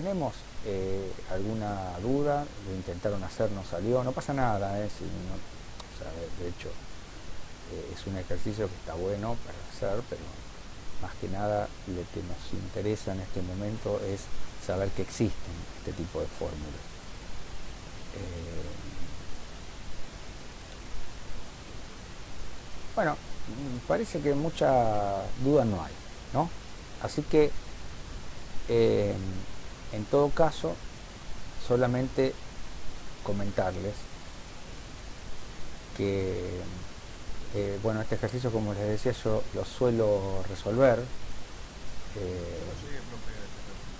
tenemos alguna duda, lo intentaron hacer, no salió, no pasa nada, si no, o sea, de hecho es un ejercicio que está bueno para hacer, pero más que nada lo que nos interesa en este momento es saber que existen este tipo de fórmulas. Bueno, parece que mucha duda no hay, ¿no? Así que, eh, en todo caso, solamente comentarles que, bueno, este ejercicio, como les decía, yo lo suelo resolver. Yo eh, no llegué, profe, a ese ejercicio.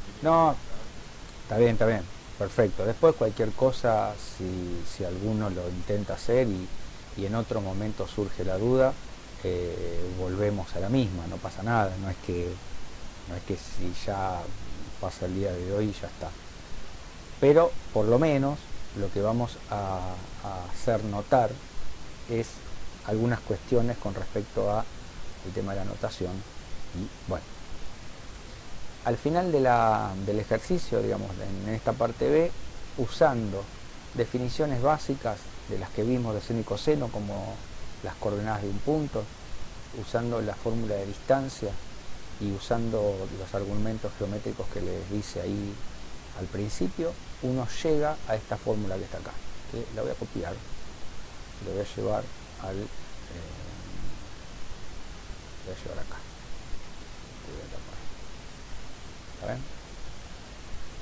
¿Tiene no, dificultad? está bien, perfecto. Después cualquier cosa, si alguno lo intenta hacer y en otro momento surge la duda, volvemos a la misma, no pasa nada, no es que si ya pasa el día de hoy ya está. Pero por lo menos lo que vamos a hacer notar es algunas cuestiones con respecto a el tema de la notación. Y bueno, al final del ejercicio, digamos, en esta parte B, usando definiciones básicas de las que vimos de seno y coseno, como las coordenadas de un punto, usando la fórmula de distancia y usando los argumentos geométricos que les dice ahí al principio, uno llega a esta fórmula que está acá, que la voy a copiar, lo voy a llevar voy a llevar acá, voy a tapar. ¿Saben?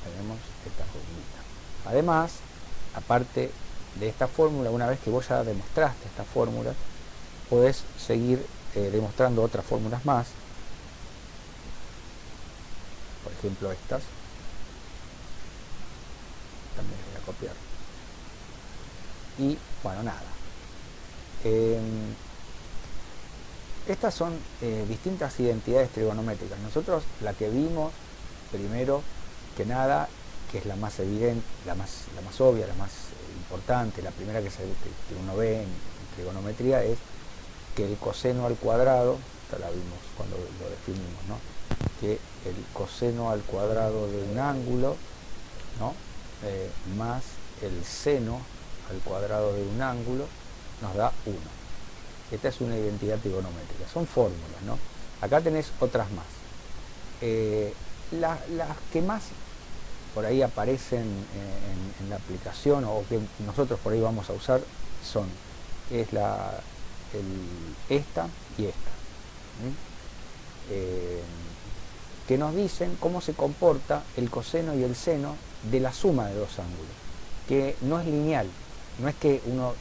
Tenemos esta formulita. Además, aparte de esta fórmula, una vez que vos ya demostraste esta fórmula, podés seguir demostrando otras fórmulas más, por ejemplo estas, también las voy a copiar. Y bueno, nada. Eh, Estas son distintas identidades trigonométricas. Nosotros la que vimos primero que nada, que es la más evidente, la más obvia, la más importante, la primera que uno ve en trigonometría es que el coseno al cuadrado, esta la vimos cuando lo definimos, ¿no? Que el coseno al cuadrado de un ángulo, ¿no? Más el seno al cuadrado de un ángulo nos da 1. Esta es una identidad trigonométrica, son fórmulas, ¿no? Acá tenés otras más. Las que más por ahí aparecen en la aplicación o que nosotros por ahí vamos a usar son es esta y esta, eh, que nos dicen cómo se comporta el coseno y el seno de la suma de dos ángulos, que no es lineal, no es que uno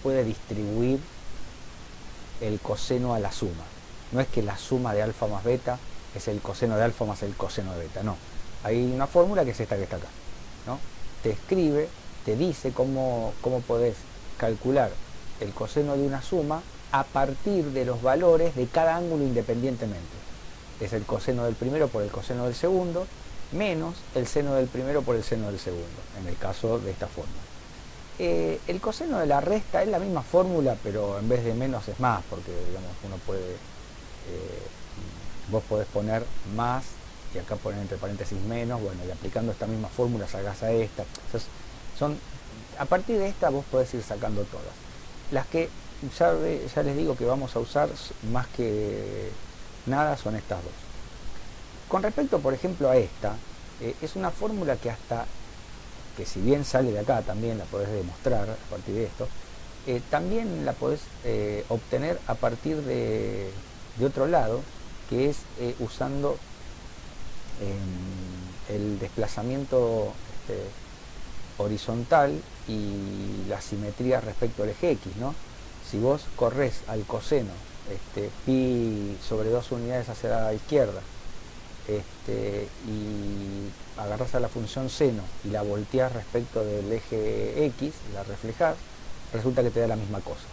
puede distribuir el coseno a la suma, no es que la suma de alfa más beta es el coseno de alfa más el coseno de beta, no. Hay una fórmula que es esta que está acá, ¿no? Te escribe, te dice cómo podés calcular el coseno de una suma a partir de los valores de cada ángulo independientemente. Es el coseno del primero por el coseno del segundo, menos el seno del primero por el seno del segundo, en el caso de esta fórmula. El coseno de la resta es la misma fórmula, pero en vez de menos es más, porque digamos uno puede, vos podés poner más y acá poner entre paréntesis menos, bueno, y aplicando esta misma fórmula sacás a esta. Entonces, a partir de esta vos podés ir sacando todas. Las que ya les digo que vamos a usar más que nada son estas dos. Con respecto, por ejemplo, a esta, es una fórmula que si bien sale de acá, también la podés demostrar a partir de esto, también la podés obtener a partir de otro lado, que es usando el desplazamiento horizontal y la simetría respecto al eje X, ¿no? Si vos corres al coseno pi sobre 2 unidades hacia la izquierda, y agarras a la función seno y la volteás respecto del eje X, la reflejás, resulta que te da la misma cosa.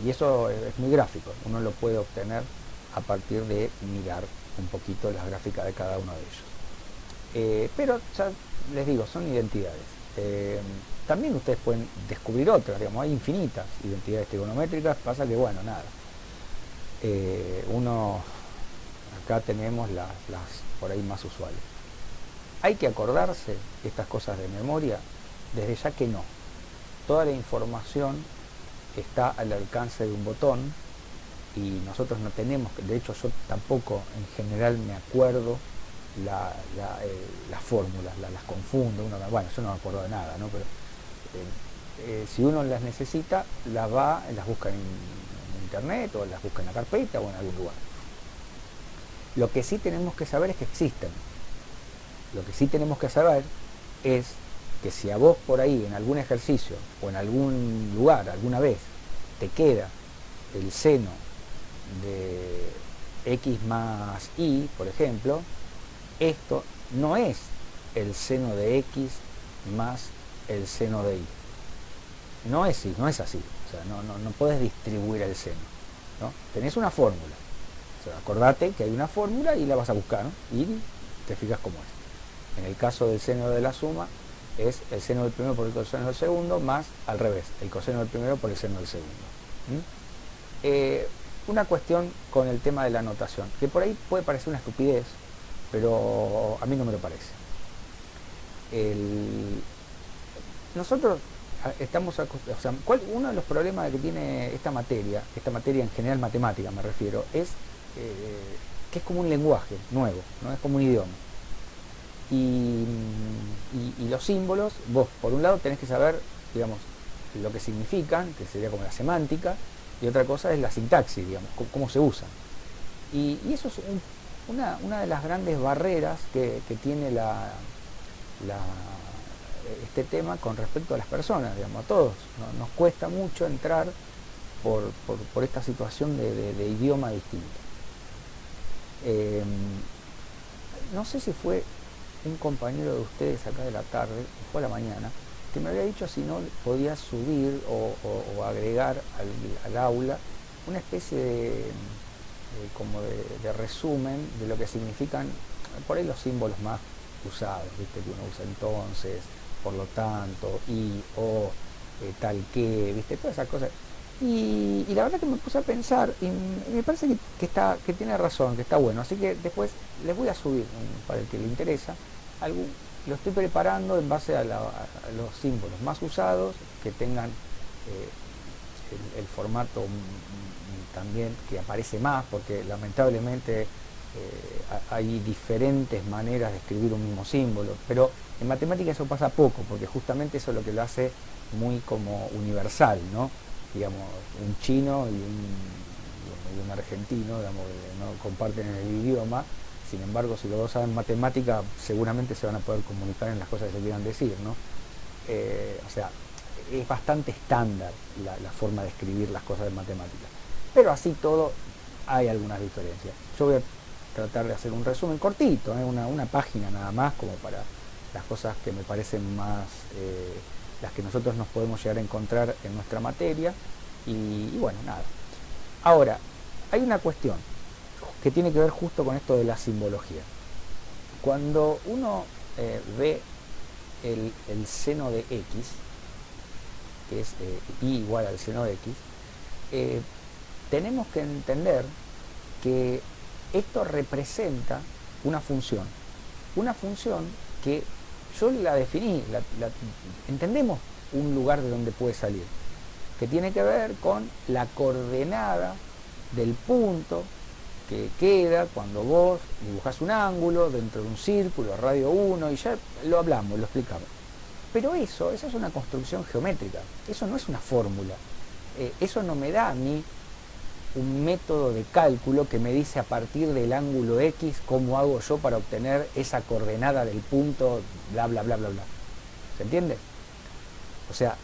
Y eso es muy gráfico, uno lo puede obtener a partir de mirar un poquito las gráficas de cada uno de ellos. Pero ya les digo, son identidades. También ustedes pueden descubrir otras, digamos, hay infinitas identidades trigonométricas, pasa que bueno, nada. Uno acá tenemos las por ahí más usuales. ¿Hay que acordarse estas cosas de memoria? Desde ya que no. Toda la información está al alcance de un botón y nosotros no tenemos, de hecho yo tampoco en general me acuerdo las fórmulas, las confundo, bueno, yo no me acuerdo de nada, ¿no? Pero si uno las necesita, las busca en internet o las busca en la carpeta o en algún lugar. Lo que sí tenemos que saber es que existen. Lo que sí tenemos que saber es que si a vos por ahí en algún ejercicio o en algún lugar alguna vez te queda el seno de x más y, por ejemplo, esto no es el seno de x más el seno de y. No es así. O sea, no podés distribuir el seno, ¿no? Tenés una fórmula. O sea, acordate que hay una fórmula y la vas a buscar, ¿no? Y te fijas cómo es. En el caso del seno de la suma, es el seno del primero por el coseno del segundo, más al revés, el coseno del primero por el seno del segundo. Una cuestión con el tema de la notación, que por ahí puede parecer una estupidez, pero a mí no me lo parece. Nosotros estamos acostumbrados, o sea, uno de los problemas que tiene esta materia en general matemática me refiero, es que es como un lenguaje nuevo, no es como un idioma. Y los símbolos, vos por un lado tenés que saber, digamos, lo que significan, que sería como la semántica, y otra cosa es la sintaxis, digamos, cómo se usan. Y eso es una de las grandes barreras que tiene este tema con respecto a las personas, digamos, a todos. Nos cuesta mucho entrar por esta situación de idioma distinto. No sé si fue un compañero de ustedes acá de la tarde, o fue a la mañana, que me había dicho si no podía subir o agregar al aula una especie como de resumen de lo que significan por ahí los símbolos más usados, ¿viste? Que uno usa entonces, por lo tanto, y, o, tal que, ¿viste? Todas esas cosas. Y la verdad que me puse a pensar y me parece que tiene razón, que está bueno. Así que después les voy a subir, para el que le interesa, lo estoy preparando en base a los símbolos más usados, que tengan el formato también que aparece más, porque lamentablemente hay diferentes maneras de escribir un mismo símbolo, pero en matemática eso pasa poco, porque justamente eso es lo que lo hace muy como universal, ¿no? Digamos, un chino y un argentino, digamos, no comparten el idioma, sin embargo, si los dos saben matemática, seguramente se van a poder comunicar en las cosas que se quieran decir, ¿no? O sea, es bastante estándar la forma de escribir las cosas de matemática, pero así todo hay algunas diferencias. Yo voy a tratar de hacer un resumen cortito, una página nada más, como para las cosas que me parecen más, las que nosotros nos podemos llegar a encontrar en nuestra materia, y bueno, nada. Ahora, hay una cuestión que tiene que ver justo con esto de la simbología. Cuando uno ve el seno de x, que es y igual al seno de x, tenemos que entender que esto representa una función que yo la definí, entendemos un lugar de donde puede salir, que tiene que ver con la coordenada del punto que queda cuando vos dibujás un ángulo dentro de un círculo, radio 1, y ya lo hablamos, lo explicamos. Pero eso es una construcción geométrica, eso no es una fórmula. Eso no me da a mí un método de cálculo que me dice a partir del ángulo X cómo hago yo para obtener esa coordenada del punto, bla, bla, bla, bla, bla. ¿Se entiende? O sea,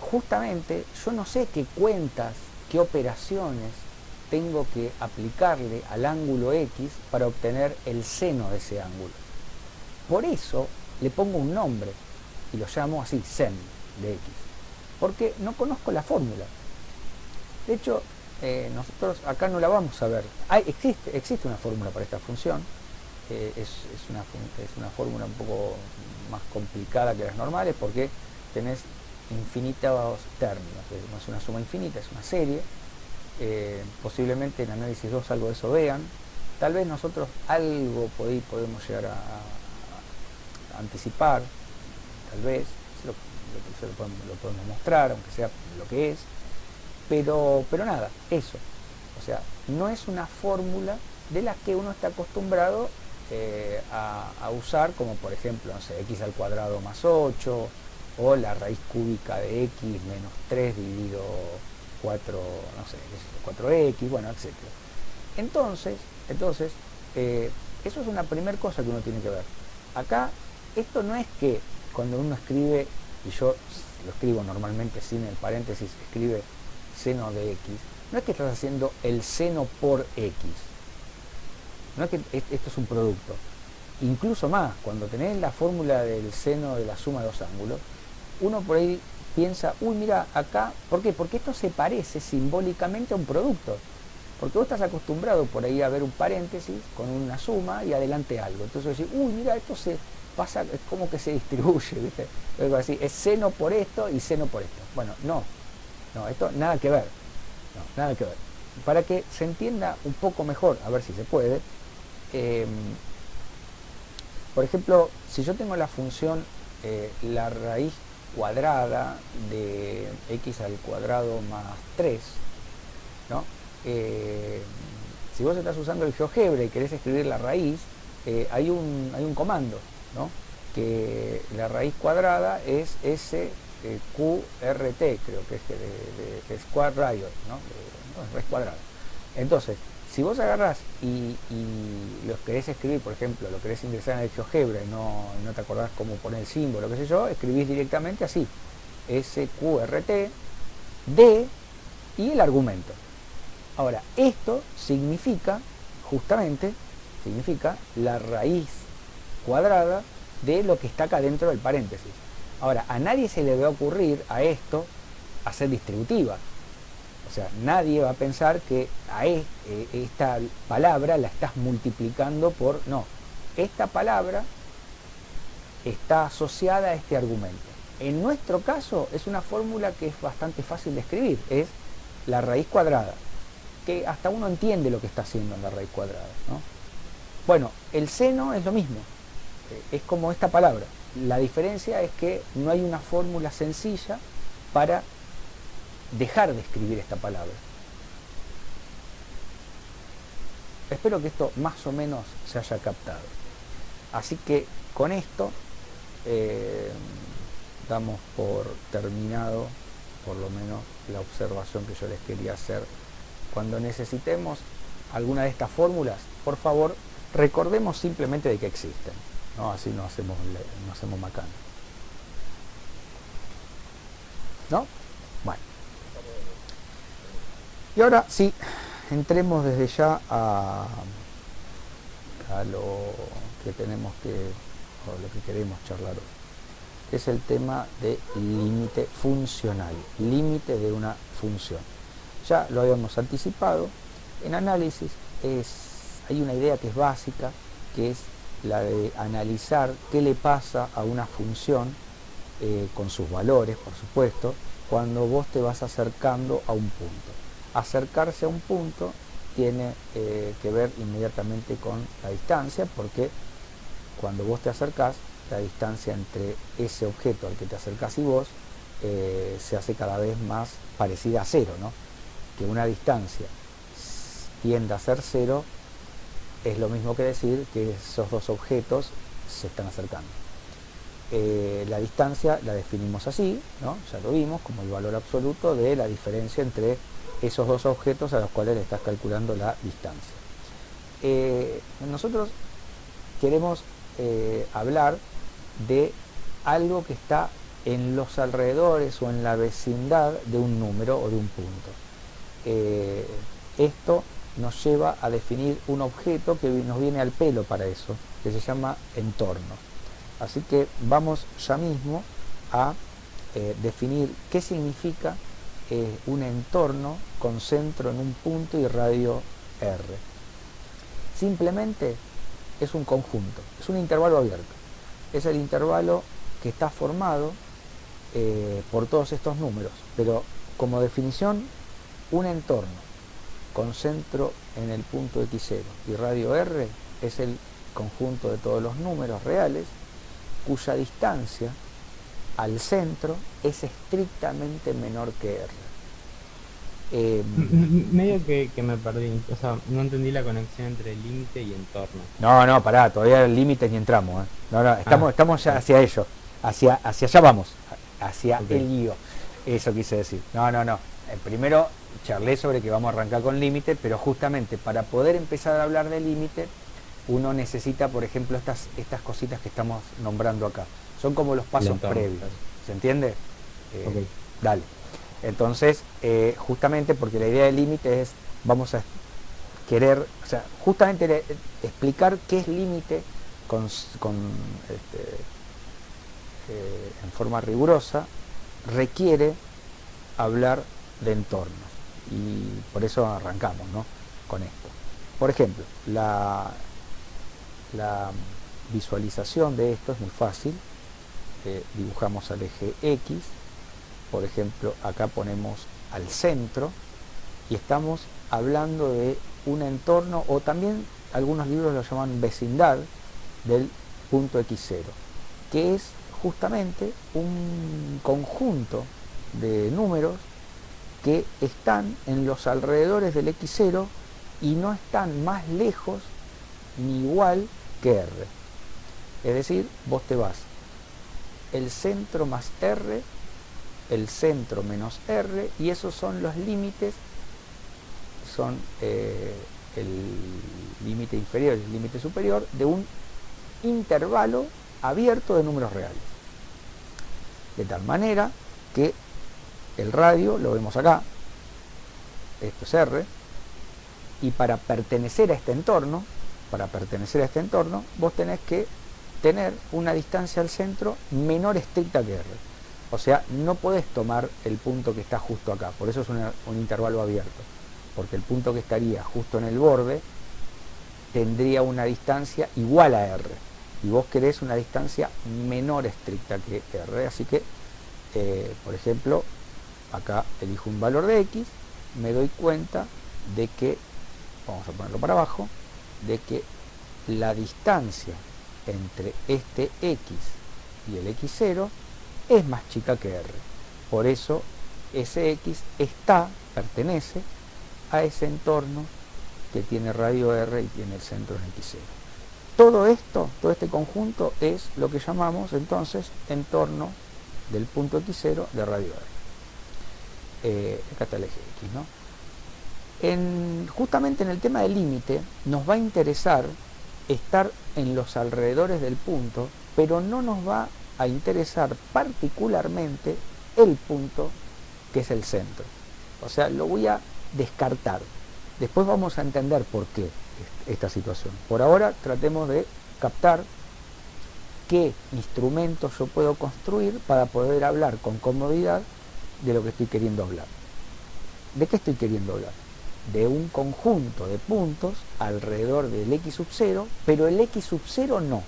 justamente yo no sé qué cuentas, qué operaciones tengo que aplicarle al ángulo X para obtener el seno de ese ángulo. Por eso le pongo un nombre y lo llamo así, sen de X, porque no conozco la fórmula. De hecho, nosotros acá no la vamos a ver. Existe una fórmula para esta función, es una fórmula un poco más complicada que las normales, porque tenés infinitos términos, no es una suma infinita, es una serie. Posiblemente en análisis 2 algo de eso vean. Tal vez nosotros algo podemos llegar anticipar, tal vez, lo podemos mostrar, aunque sea lo que es, pero nada, eso. O sea, no es una fórmula de las que uno está acostumbrado a usar, como por ejemplo, no sé, x al cuadrado más 8, o la raíz cúbica de x menos 3 dividido 4, no sé, 4x, bueno, etcétera. Entonces eso es una primera cosa que uno tiene que ver. Acá, esto no es que cuando uno escribe, y yo lo escribo normalmente sin el paréntesis, escribe seno de x, no es que estás haciendo el seno por x, no es que esto es un producto. Incluso más, cuando tenés la fórmula del seno de la suma de dos ángulos, uno por ahí piensa, uy, mira, acá, ¿por qué? Porque esto se parece simbólicamente a un producto. Porque vos estás acostumbrado por ahí a ver un paréntesis con una suma y adelante algo. Entonces decís, uy, mira, esto se pasa, es como que se distribuye, ¿viste? Algo así, es seno por esto y seno por esto. Bueno, no, esto nada que ver. No, nada que ver. Para que se entienda un poco mejor, a ver si se puede, por ejemplo, si yo tengo la función la raíz cuadrada de x al cuadrado más 3, ¿no? Si vos estás usando el GeoGebra y querés escribir la raíz, hay un comando, ¿no? Que la raíz cuadrada es SQRT, creo que es de Square Riot, ¿no? Raíz cuadrada. Entonces, si vos agarrás y los querés escribir, por ejemplo, lo querés ingresar en el GeoGebra y no te acordás cómo poner el símbolo, qué sé yo, escribís directamente así, SQRT, D y el argumento. Ahora, esto significa, justamente, significa la raíz cuadrada de lo que está acá dentro del paréntesis. Ahora, a nadie se le va a ocurrir a esto hacer distributiva. O sea, nadie va a pensar que a esta palabra la estás multiplicando por... No, esta palabra está asociada a este argumento. En nuestro caso es una fórmula que es bastante fácil de escribir, es la raíz cuadrada, que hasta uno entiende lo que está haciendo en la raíz cuadrada, ¿no? Bueno, el seno es lo mismo, es como esta palabra. La diferencia es que no hay una fórmula sencilla para dejar de escribir esta palabra. Espero que esto más o menos se haya captado. Así que con esto damos por terminado, por lo menos, la observación que yo les quería hacer. Cuando necesitemos alguna de estas fórmulas, por favor, recordemos simplemente de que existen, ¿no? Así no hacemos macana, ¿no? Bueno. Y ahora sí, entremos desde ya a lo que tenemos o lo que queremos charlar hoy, que es el tema de límite funcional, límite de una función. Ya lo habíamos anticipado. En análisis hay una idea que es básica, que es la de analizar qué le pasa a una función con sus valores, por supuesto, cuando vos te vas acercando a un punto. Acercarse a un punto tiene que ver inmediatamente con la distancia, porque cuando vos te acercás, la distancia entre ese objeto al que te acercás y vos se hace cada vez más parecida a cero, ¿no? Que una distancia tienda a ser cero es lo mismo que decir que esos dos objetos se están acercando. La distancia la definimos así, ¿no? Ya lo vimos, como el valor absoluto de la diferencia entre esos dos objetos a los cuales le estás calculando la distancia. Nosotros queremos hablar de algo que está en los alrededores o en la vecindad de un número o de un punto. Esto nos lleva a definir un objeto que nos viene al pelo para eso, que se llama entorno. Así que vamos ya mismo a definir qué significa un entorno con centro en un punto y radio R. Simplemente es un conjunto, es un intervalo abierto. Es el intervalo que está formado por todos estos números, pero como definición, un entorno con centro en el punto x0 y radio R es el conjunto de todos los números reales cuya distancia al centro es estrictamente menor que R. Medio que me perdí, o sea, no entendí la conexión entre límite y entorno. No, no, pará, todavía el límite ni entramos. No, no, Ah, estamos ya ok, hacia ello, hacia allá vamos, hacia ok, el lío. Eso quise decir. No, no, no. Primero charlé sobre que vamos a arrancar con límite, pero justamente para poder empezar a hablar de límite, uno necesita, por ejemplo, estas cositas que estamos nombrando acá. Son como los el pasos entorno, previos. claro. ¿Se entiende? Ok, Dale. Entonces, justamente porque la idea del límite es, vamos a querer, o sea, justamente explicar qué es límite este, en forma rigurosa, requiere hablar de entornos. Y por eso arrancamos, ¿no?, con esto. Por ejemplo, la visualización de esto es muy fácil. Dibujamos al eje X, por ejemplo, acá ponemos al centro y estamos hablando de un entorno, o también algunos libros lo llaman vecindad del punto X0, que es justamente un conjunto de números que están en los alrededores del X0 y no están más lejos ni igual que R. Es decir, vos te vas el centro más R, el centro menos R, y esos son los límites, son el límite inferior y el límite superior de un intervalo abierto de números reales. De tal manera que el radio, lo vemos acá, esto es R, y para pertenecer a este entorno, vos tenés que tener una distancia al centro menor estricta que R. O sea, no podés tomar el punto que está justo acá, por eso es un intervalo abierto, porque el punto que estaría justo en el borde tendría una distancia igual a R, y vos querés una distancia menor estricta que R, así que, por ejemplo, acá elijo un valor de X, me doy cuenta de que, vamos a ponerlo para abajo, de que la distancia entre este X y el X0 es más chica que R. Por eso ese X pertenece a ese entorno que tiene radio R y tiene el centro en X0. Todo esto, todo este conjunto es lo que llamamos entonces entorno del punto X0 de radio R. Acá está el eje X, ¿no? Justamente en el tema del límite nos va a interesar estar en los alrededores del punto, pero no nos va a interesar particularmente el punto que es el centro. O sea, lo voy a descartar. Después vamos a entender por qué esta situación. Por ahora tratemos de captar qué instrumentos yo puedo construir para poder hablar con comodidad de lo que estoy queriendo hablar. ¿De qué estoy queriendo hablar? De un conjunto de puntos alrededor del X sub 0, pero el X sub 0 no.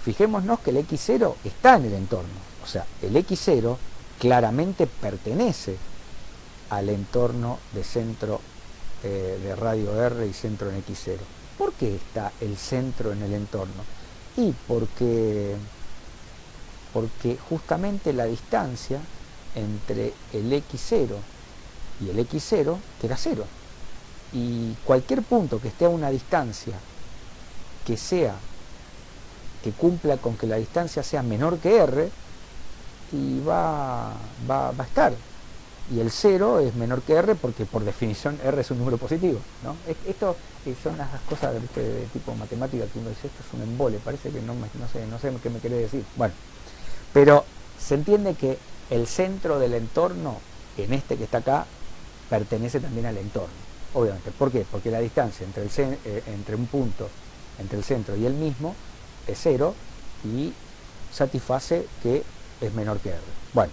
Fijémonos que el X0 está en el entorno, o sea, el X0 claramente pertenece al entorno de centro de radio R y centro en X0. ¿Por qué está el centro en el entorno? Y porque justamente la distancia entre el X0 y el X0 queda 0. Y cualquier punto que esté a una distancia que cumpla con que la distancia sea menor que R, y va a estar. Y el 0 es menor que R porque por definición R es un número positivo, ¿no? Esto son las cosas de tipo matemática que uno dice, esto es un embole, parece que no sé qué me quiere decir. Bueno, pero se entiende que el centro del entorno, en este que está acá, pertenece también al entorno, obviamente. ¿Por qué? Porque la distancia entre un punto, entre el centro y el mismo, es 0 y satisface que es menor que R. Bueno,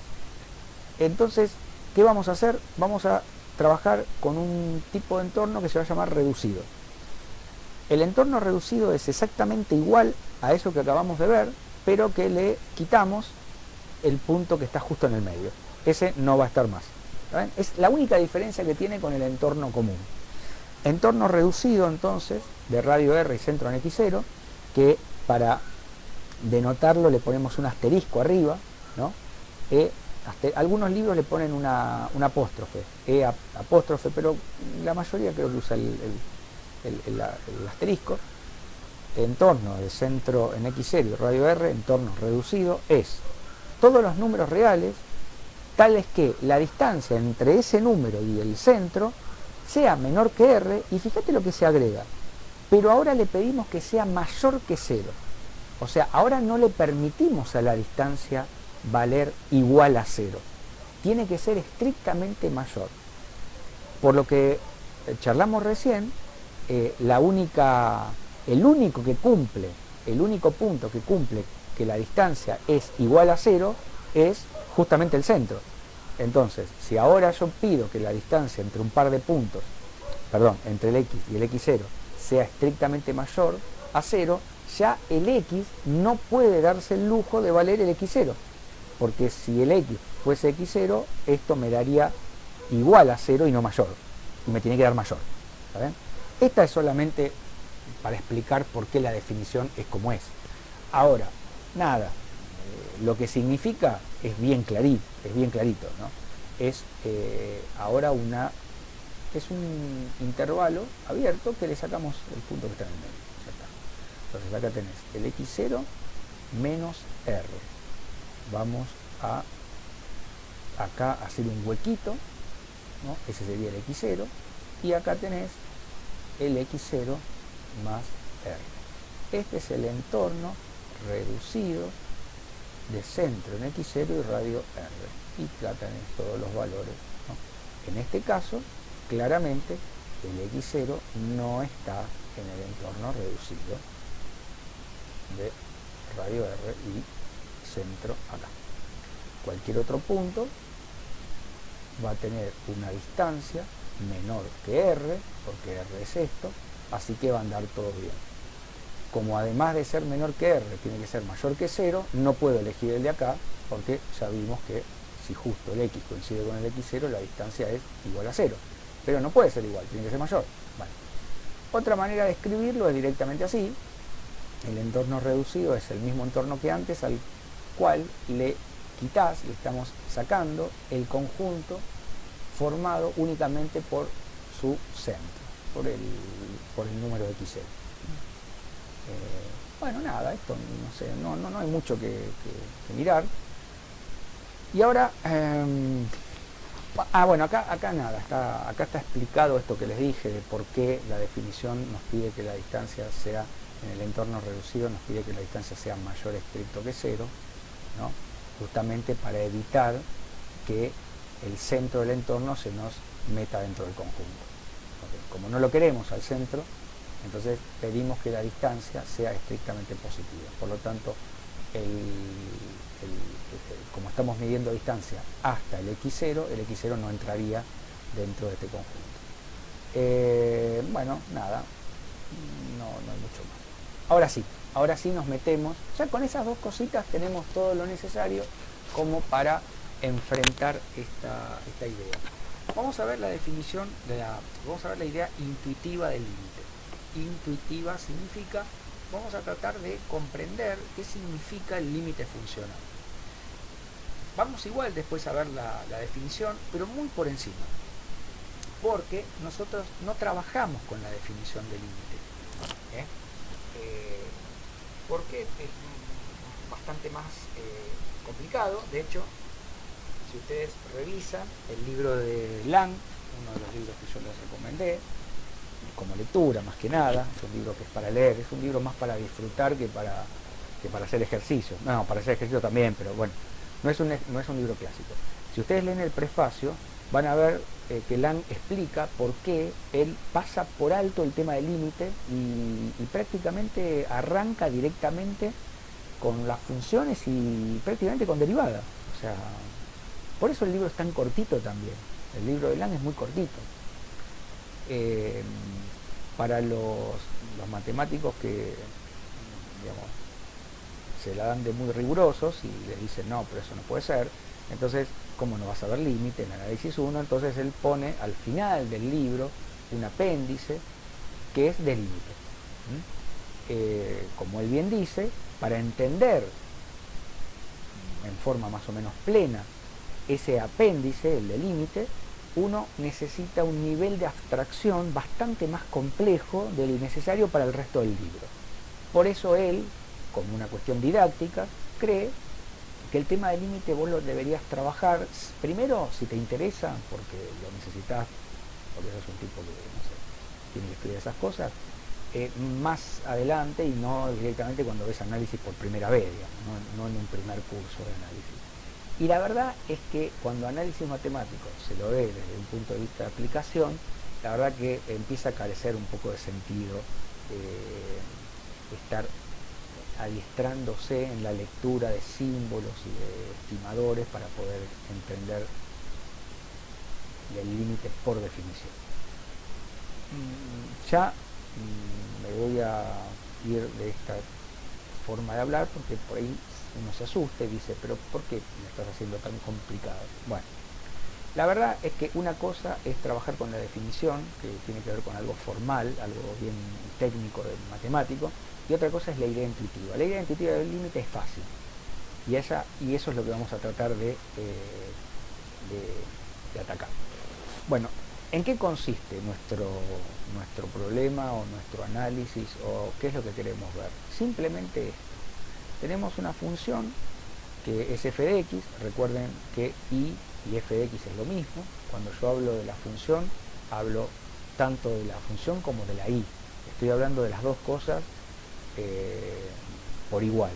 entonces, ¿qué vamos a hacer? Vamos a trabajar con un tipo de entorno que se va a llamar reducido. El entorno reducido es exactamente igual a eso que acabamos de ver, pero que le quitamos el punto que está justo en el medio. Ese no va a estar más. ¿Saben? Es la única diferencia que tiene con el entorno común. Entorno reducido, entonces, de radio R y centro en X0, que para denotarlo le ponemos un asterisco arriba, ¿no? Algunos libros le ponen una apóstrofe, apóstrofe, pero la mayoría creo que usa el asterisco. Entorno de centro en X0 y radio R, entorno reducido, es todos los números reales tales que la distancia entre ese número y el centro sea menor que R, y fíjate lo que se agrega, pero ahora le pedimos que sea mayor que 0. O sea, ahora no le permitimos a la distancia valer igual a 0. Tiene que ser estrictamente mayor. Por lo que charlamos recién, el único punto que cumple que la distancia es igual a 0 es justamente el centro. Entonces, si ahora yo pido que la distancia entre un par de puntos, entre el X y el X0 sea estrictamente mayor a 0, ya el X no puede darse el lujo de valer el X0, porque si el X fuese X0, esto me daría igual a 0 y no mayor, y me tiene que dar mayor. ¿Saben? Esta es solamente para explicar por qué la definición es como es. Ahora, nada, lo que significa es bien clarito, ¿no? Es ahora es un intervalo abierto que le sacamos el punto que está en el medio. Ya está. Entonces acá tenés el X0 menos R. Vamos a acá hacer un huequito, ¿no? Ese sería el X0, y acá tenés el X0 más R. Este es el entorno reducido de centro en X0 y radio R, y acá tenés todos los valores, ¿no? En este caso, claramente el X0 no está en el entorno reducido de radio R y centro acá. Cualquier otro punto va a tener una distancia menor que R, porque R es esto, así que va a andar todo bien. Como además de ser menor que R tiene que ser mayor que 0, no puedo elegir el de acá, porque ya vimos que si justo el X coincide con el X0, la distancia es igual a 0. Pero no puede ser igual, tiene que ser mayor. Vale. Otra manera de escribirlo es directamente así. El entorno reducido es el mismo entorno que antes, al cual le estamos sacando el conjunto formado únicamente por su centro, por el número de X0. Bueno, nada, esto no sé, no hay mucho que mirar. Y ahora, bueno, acá nada, acá está explicado esto que les dije, de por qué la definición nos pide que la distancia sea, en el entorno reducido, nos pide que la distancia sea mayor estricto que 0, ¿no? Justamente para evitar que el centro del entorno se nos meta dentro del conjunto. Okay. Como no lo queremos al centro, entonces pedimos que la distancia sea estrictamente positiva. Por lo tanto, como estamos midiendo distancia hasta el X0, el X0 no entraría dentro de este conjunto. Bueno, nada, no hay mucho más. Ahora sí nos metemos, ya con esas dos cositas tenemos todo lo necesario como para enfrentar esta idea. Vamos a ver la definición, vamos a ver la idea intuitiva del límite. Intuitiva significa, vamos a tratar de comprender qué significa el límite funcional. Vamos igual después a ver la definición, pero muy por encima, porque nosotros no trabajamos con la definición del límite. Porque es bastante más complicado. De hecho, si ustedes revisan el libro de Lang, uno de los libros que yo les recomendé, como lectura más que nada, es un libro que es para leer, es un libro más para disfrutar que para hacer ejercicio. No, para hacer ejercicio también, pero bueno, no es un libro clásico. Si ustedes leen el prefacio, van a ver que Lang explica por qué él pasa por alto el tema del límite y prácticamente arranca directamente con las funciones y prácticamente con derivadas. O sea, por eso el libro es tan cortito también. El libro de Lang es muy cortito. Para los matemáticos que, digamos, se la dan de muy rigurosos y les dicen no, pero eso no puede ser, entonces, ¿cómo no vas a ver límite en análisis 1? Entonces él pone al final del libro un apéndice que es de límite. como él bien dice, para entender en forma más o menos plena ese apéndice, el de límite, uno necesita un nivel de abstracción bastante más complejo del necesario para el resto del libro. Por eso él, como una cuestión didáctica, cree que el tema del límite vos lo deberías trabajar primero si te interesa, porque lo necesitas, porque sos un tipo que, no sé, tiene que estudiar esas cosas, más adelante y no directamente cuando ves análisis por primera vez, digamos, no en un primer curso de análisis. Y la verdad es que cuando análisis matemático se lo ve desde un punto de vista de aplicación, la verdad que empieza a carecer un poco de sentido estar adiestrándose en la lectura de símbolos y de estimadores para poder entender el límite por definición. Ya me voy a ir de esta forma de hablar porque por ahí uno se asusta y dice, pero ¿por qué me estás haciendo tan complicado? Bueno, la verdad es que una cosa es trabajar con la definición, que tiene que ver con algo formal, algo bien técnico, matemático, y otra cosa es la idea intuitiva. La idea intuitiva del límite es fácil, y eso es lo que vamos a tratar de atacar. Bueno, ¿en qué consiste nuestro problema o nuestro análisis o qué es lo que queremos ver? Simplemente esto. Tenemos una función que es f de x, recuerden que y f de x es lo mismo. Cuando yo hablo de la función, hablo tanto de la función como de la y. Estoy hablando de las dos cosas por igual.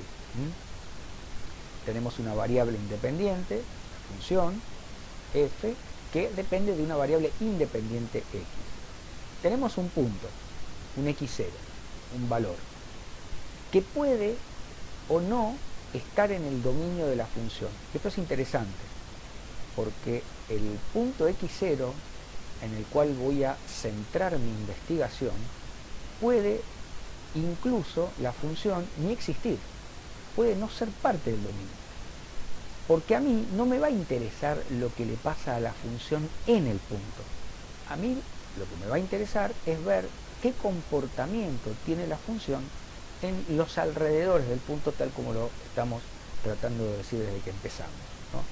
Tenemos una variable independiente, la función f, que depende de una variable independiente x. Tenemos un punto, un x0, un valor, que puede o no estar en el dominio de la función. Esto es interesante, porque el punto x0 en el cual voy a centrar mi investigación, puede incluso la función ni existir, puede no ser parte del dominio, porque a mí no me va a interesar lo que le pasa a la función en el punto. A mí lo que me va a interesar es ver qué comportamiento tiene la función en los alrededores del punto, tal como lo estamos tratando de decir desde que empezamos, ¿no?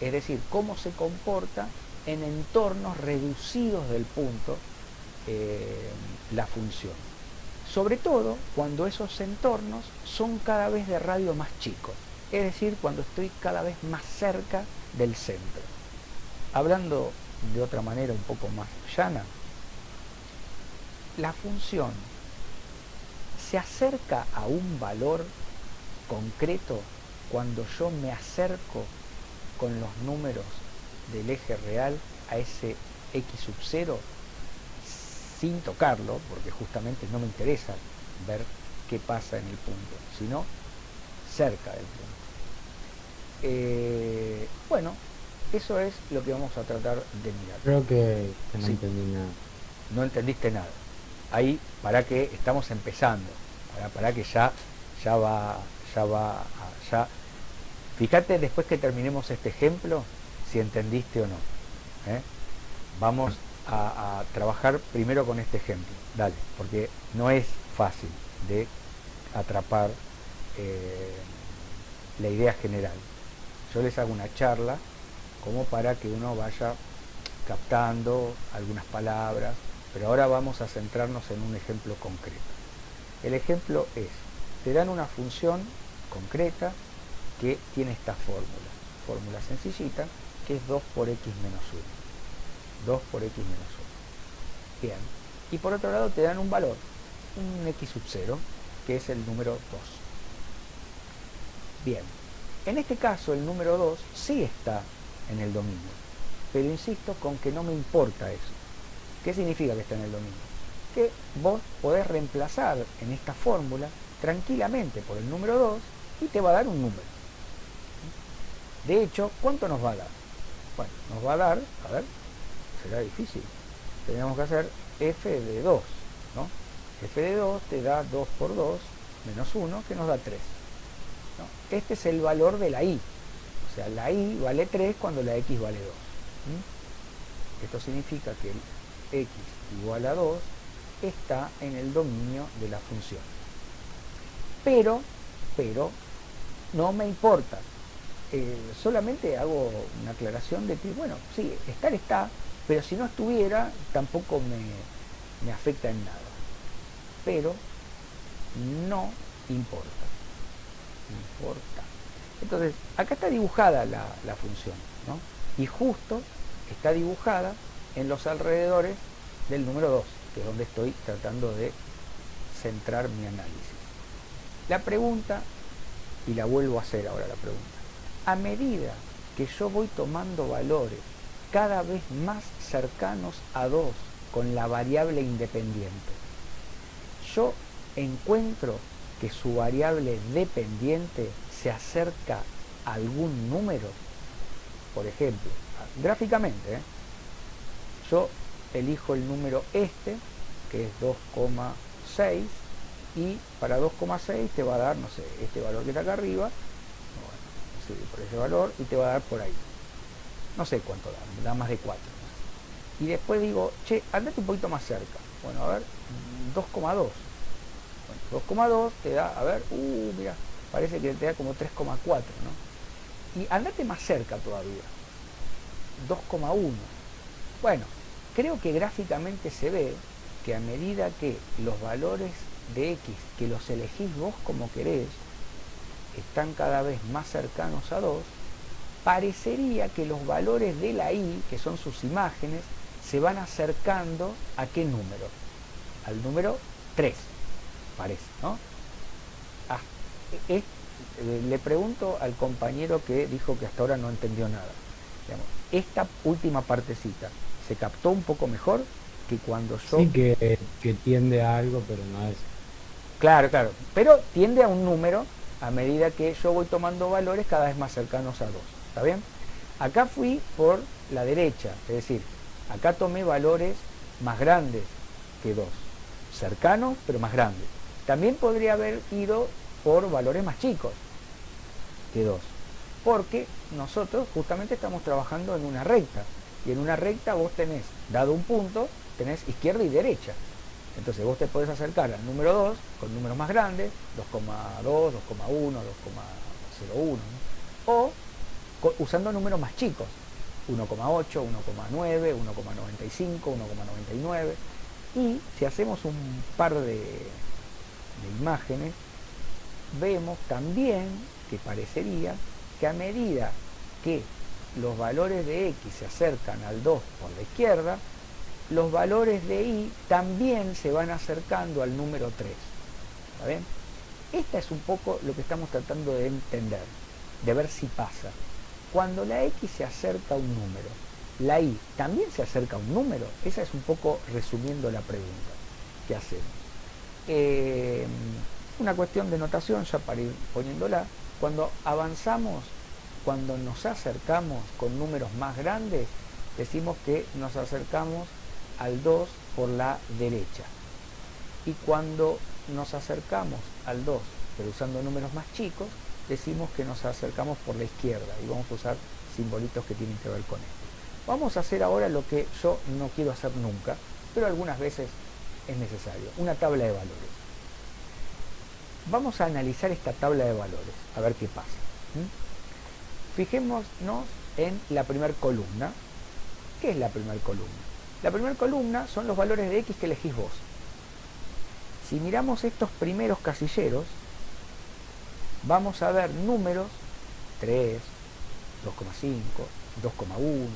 Es decir, cómo se comporta en entornos reducidos del punto la función. Sobre todo cuando esos entornos son cada vez de radio más chicos, es decir, cuando estoy cada vez más cerca del centro. Hablando de otra manera un poco más llana, la función se acerca a un valor concreto cuando yo me acerco con los números del eje real a ese x sub 0 sin tocarlo, porque justamente no me interesa ver qué pasa en el punto, sino cerca del punto. Bueno, eso es lo que vamos a tratar de mirar. Creo que no Sí. entendí nada. No entendiste nada. Ahí, para que estamos empezando, para que ya fíjate después que terminemos este ejemplo si entendiste o no. Vamos a trabajar primero con este ejemplo, dale, porque no es fácil de atrapar la idea general. Yo les hago una charla como para que uno vaya captando algunas palabras, pero ahora vamos a centrarnos en un ejemplo concreto. El ejemplo es, te dan una función concreta que tiene esta fórmula sencillita, que es 2 por x menos 1. 2 por x menos 1. Bien. Y por otro lado te dan un valor, un x sub 0, que es el número 2. Bien. En este caso el número 2 sí está en el dominio, pero insisto con que no me importa eso. ¿Qué significa que está en el dominio? Que vos podés reemplazar en esta fórmula tranquilamente por el número 2 y te va a dar un número. De hecho, ¿cuánto nos va a dar? Bueno, nos va a dar, a ver, será difícil. Tenemos que hacer f de 2, ¿no? F de 2 te da 2 por 2 menos 1, que nos da 3. ¿No? Este es el valor de la y. O sea, la y vale 3 cuando la x vale 2. Esto significa que el x igual a 2 está en el dominio de la función. pero no me importa. Solamente hago una aclaración de que, bueno, sí, estar está, pero si no estuviera, tampoco me afecta en nada. Pero no importa. Importa. Entonces, acá está dibujada la función, ¿no? Y justo está dibujada en los alrededores del número 2, que es donde estoy tratando de centrar mi análisis. La pregunta, y la vuelvo a hacer ahora la pregunta, a medida que yo voy tomando valores cada vez más cercanos a 2 con la variable independiente, yo encuentro que su variable dependiente se acerca a algún número. Por ejemplo, gráficamente, yo elijo el número este, que es 2,6, y para 2,6 te va a dar, no sé, este valor que está acá arriba, bueno, sí, por ese valor, y te va a dar por ahí. No sé cuánto da más de 4. ¿No? Y después digo, che, andate un poquito más cerca. Bueno, a ver, 2,2. Bueno, 2,2 te da, a ver, mira, parece que te da como 3,4, ¿no? Y andate más cerca todavía, 2,1. Bueno, creo que gráficamente se ve que a medida que los valores de x, que los elegís vos como querés, están cada vez más cercanos a 2, parecería que los valores de la y, que son sus imágenes, se van acercando a qué número, al número 3, parece, ¿no? Ah, le pregunto al compañero que dijo que hasta ahora no entendió nada. Digamos, esta última partecita, ¿se captó un poco mejor que cuando yo... Sí que tiende a algo, pero no es. Claro, claro, pero tiende a un número a medida que yo voy tomando valores cada vez más cercanos a 2. ¿Está bien? Acá fui por la derecha, es decir, acá tomé valores más grandes que 2, cercanos pero más grandes. También podría haber ido por valores más chicos que 2, porque nosotros justamente estamos trabajando en una recta, y en una recta vos tenés, dado un punto, tenés izquierda y derecha. Entonces vos te podés acercar al número 2 con números más grandes, 2,2, 2,1, 2,01, ¿no? O usando números más chicos, 1,8, 1,9, 1,95, 1,99. Y si hacemos un par de imágenes, vemos también que parecería que a medida que los valores de x se acercan al 2 por la izquierda, los valores de y también se van acercando al número 3. ¿Está bien? Esta es un poco lo que estamos tratando de entender, de ver si pasa. Cuando la x se acerca a un número, la y también se acerca a un número. Esa es un poco resumiendo la pregunta que hacemos. Una cuestión de notación, ya para ir poniéndola, cuando avanzamos, cuando nos acercamos con números más grandes, decimos que nos acercamos al 2 por la derecha. Y cuando nos acercamos al 2, pero usando números más chicos, decimos que nos acercamos por la izquierda, y vamos a usar simbolitos que tienen que ver con esto. Vamos a hacer ahora lo que yo no quiero hacer nunca, pero algunas veces es necesario, una tabla de valores. Vamos a analizar esta tabla de valores, a ver qué pasa. Fijémonos en la primera columna. ¿Qué es la primera columna? La primera columna son los valores de x que elegís vos. Si miramos estos primeros casilleros, vamos a ver números 3, 2,5, 2,1,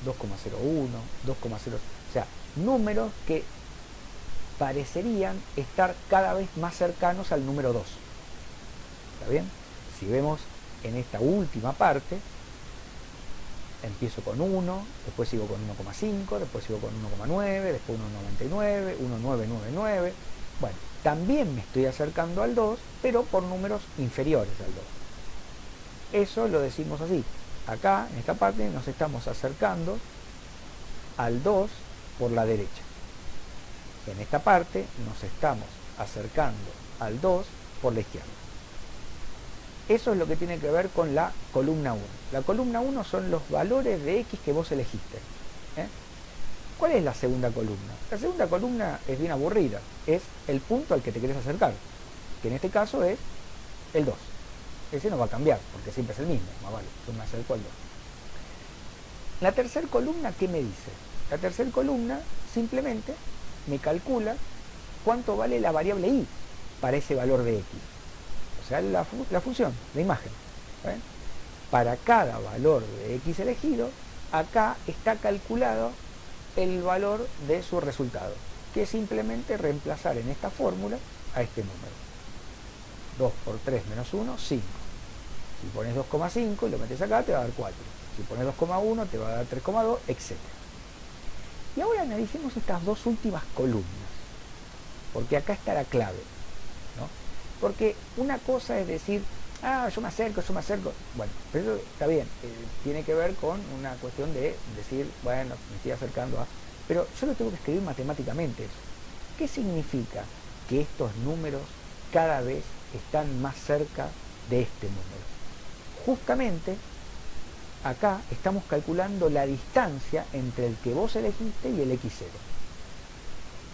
2,01, 2,0, o sea, números que parecerían estar cada vez más cercanos al número 2. ¿Está bien? Si vemos en esta última parte, empiezo con 1, después sigo con 1,5, después sigo con 1,9, después 1,99, 1,999. Bueno, también me estoy acercando al 2, pero por números inferiores al 2. Eso lo decimos así. Acá, en esta parte, nos estamos acercando al 2 por la derecha. En esta parte nos estamos acercando al 2 por la izquierda. Eso es lo que tiene que ver con la columna 1. La columna 1 son los valores de x que vos elegiste. ¿Cuál es la segunda columna? La segunda columna es bien aburrida. Es el punto al que te querés acercar, que en este caso es el 2. Ese no va a cambiar, porque siempre es el mismo, más vale, yo me acerco al 2. La tercera columna, ¿qué me dice? La tercera columna simplemente me calcula cuánto vale la variable y para ese valor de x. O sea, la función, la imagen. ¿Ven? Para cada valor de x elegido, acá está calculado el valor de su resultado, que es simplemente reemplazar en esta fórmula a este número. 2 por 3 menos 1, 5. Si pones 2,5 y lo metes acá, te va a dar 4. Si pones 2,1, te va a dar 3,2, etc. Y ahora analicemos estas dos últimas columnas, porque acá está la clave, ¿no? Porque una cosa es decir, yo me acerco. Bueno, pero eso está bien, tiene que ver con una cuestión de decir, bueno, me estoy acercando a... Pero yo lo tengo que escribir matemáticamente eso. ¿Qué significa que estos números cada vez están más cerca de este número? Justamente acá estamos calculando la distancia entre el que vos elegiste y el x0.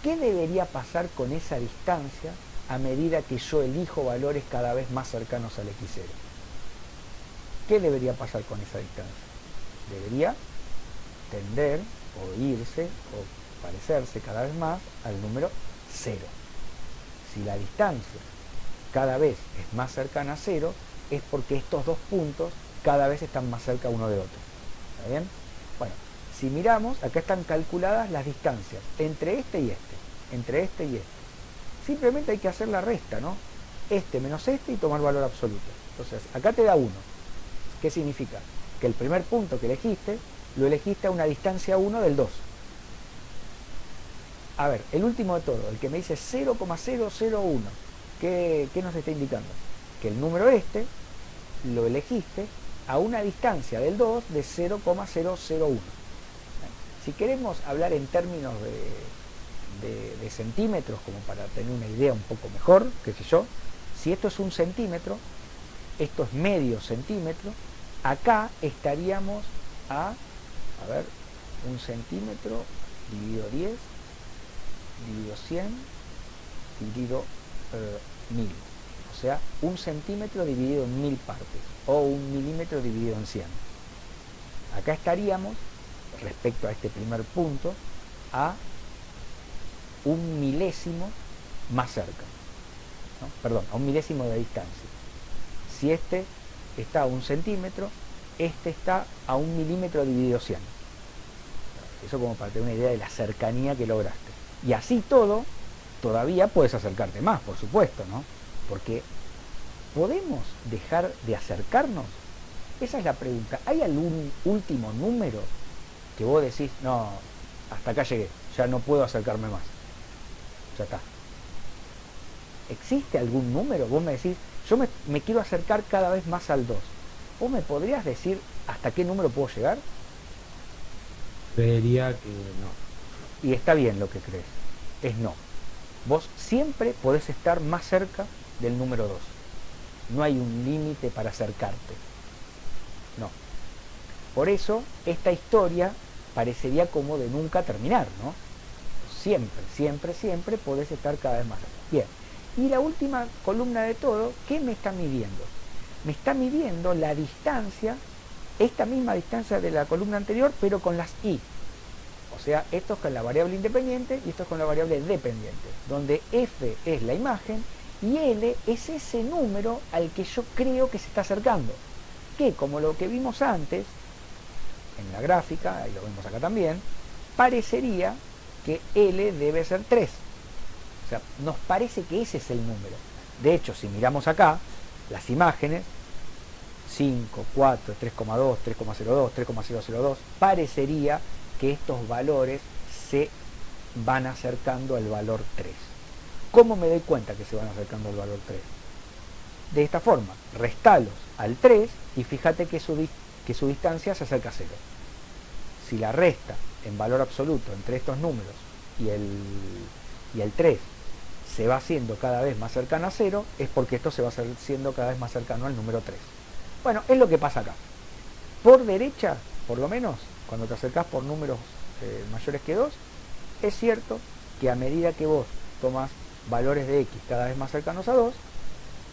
¿Qué debería pasar con esa distancia a medida que yo elijo valores cada vez más cercanos al x0? ¿Qué debería pasar con esa distancia? Debería tender o irse o parecerse cada vez más al número 0. Si la distancia cada vez es más cercana a 0, es porque estos dos puntos cada vez están más cerca uno de otro. ¿Está bien? Bueno, si miramos, acá están calculadas las distancias entre este y este, entre este y este. Simplemente hay que hacer la resta, ¿no? Este menos este y tomar valor absoluto. Entonces, acá te da 1. ¿Qué significa? Que el primer punto que elegiste, lo elegiste a una distancia 1 del 2. A ver, el último de todo, el que me dice 0,001, ¿qué nos está indicando? Que el número este lo elegiste a una distancia del 2 de 0,001. Si queremos hablar en términos de centímetros, como para tener una idea un poco mejor, qué sé yo, si esto es 1 centímetro, esto es medio centímetro, acá estaríamos a ver, 1 centímetro dividido 10, dividido 100, dividido 1000. O sea, 1 centímetro dividido en 1000 partes, o 1 milímetro dividido en 100. Acá estaríamos, respecto a este primer punto, a 1 milésimo más cerca, ¿no? Perdón, a 1 milésimo de distancia. Si este está a 1 centímetro, este está a 1 milímetro dividido 100. Eso como para tener una idea de la cercanía que lograste. Y así todo, todavía puedes acercarte más, por supuesto, ¿no? Porque ¿podemos dejar de acercarnos? Esa es la pregunta. ¿Hay algún último número que vos decís, no, hasta acá llegué, ya no puedo acercarme más? Ya está. ¿Existe algún número? Vos me decís, yo me quiero acercar cada vez más al 2. ¿Vos me podrías decir hasta qué número puedo llegar? Creería que no. Y está bien lo que crees. Es no. Vos siempre podés estar más cerca del número 2. No hay un límite para acercarte. No. Por eso, esta historia parecería como de nunca terminar, ¿no? Siempre, siempre, siempre podés estar cada vez más cerca. Bien. Y la última columna de todo, ¿qué me está midiendo? Me está midiendo la distancia, esta misma distancia de la columna anterior, pero con las y. O sea, esto es con la variable independiente y esto es con la variable dependiente, donde f es la imagen y L es ese número al que yo creo que se está acercando, que como lo que vimos antes, en la gráfica, y lo vemos acá también, parecería que L debe ser 3. O sea, nos parece que ese es el número. De hecho, si miramos acá, las imágenes, 5, 4, 3,2, 3,02, 3,002, parecería que estos valores se van acercando al valor 3. ¿Cómo me doy cuenta que se van acercando al valor 3? De esta forma, restalos al 3 y fíjate que su distancia se acerca a 0. Si la resta en valor absoluto entre estos números y el 3 se va haciendo cada vez más cercano a 0, es porque esto se va haciendo cada vez más cercano al número 3. Bueno, es lo que pasa acá. Por derecha, por lo menos, cuando te acercás por números mayores que 2, es cierto que a medida que vos tomas valores de x cada vez más cercanos a 2,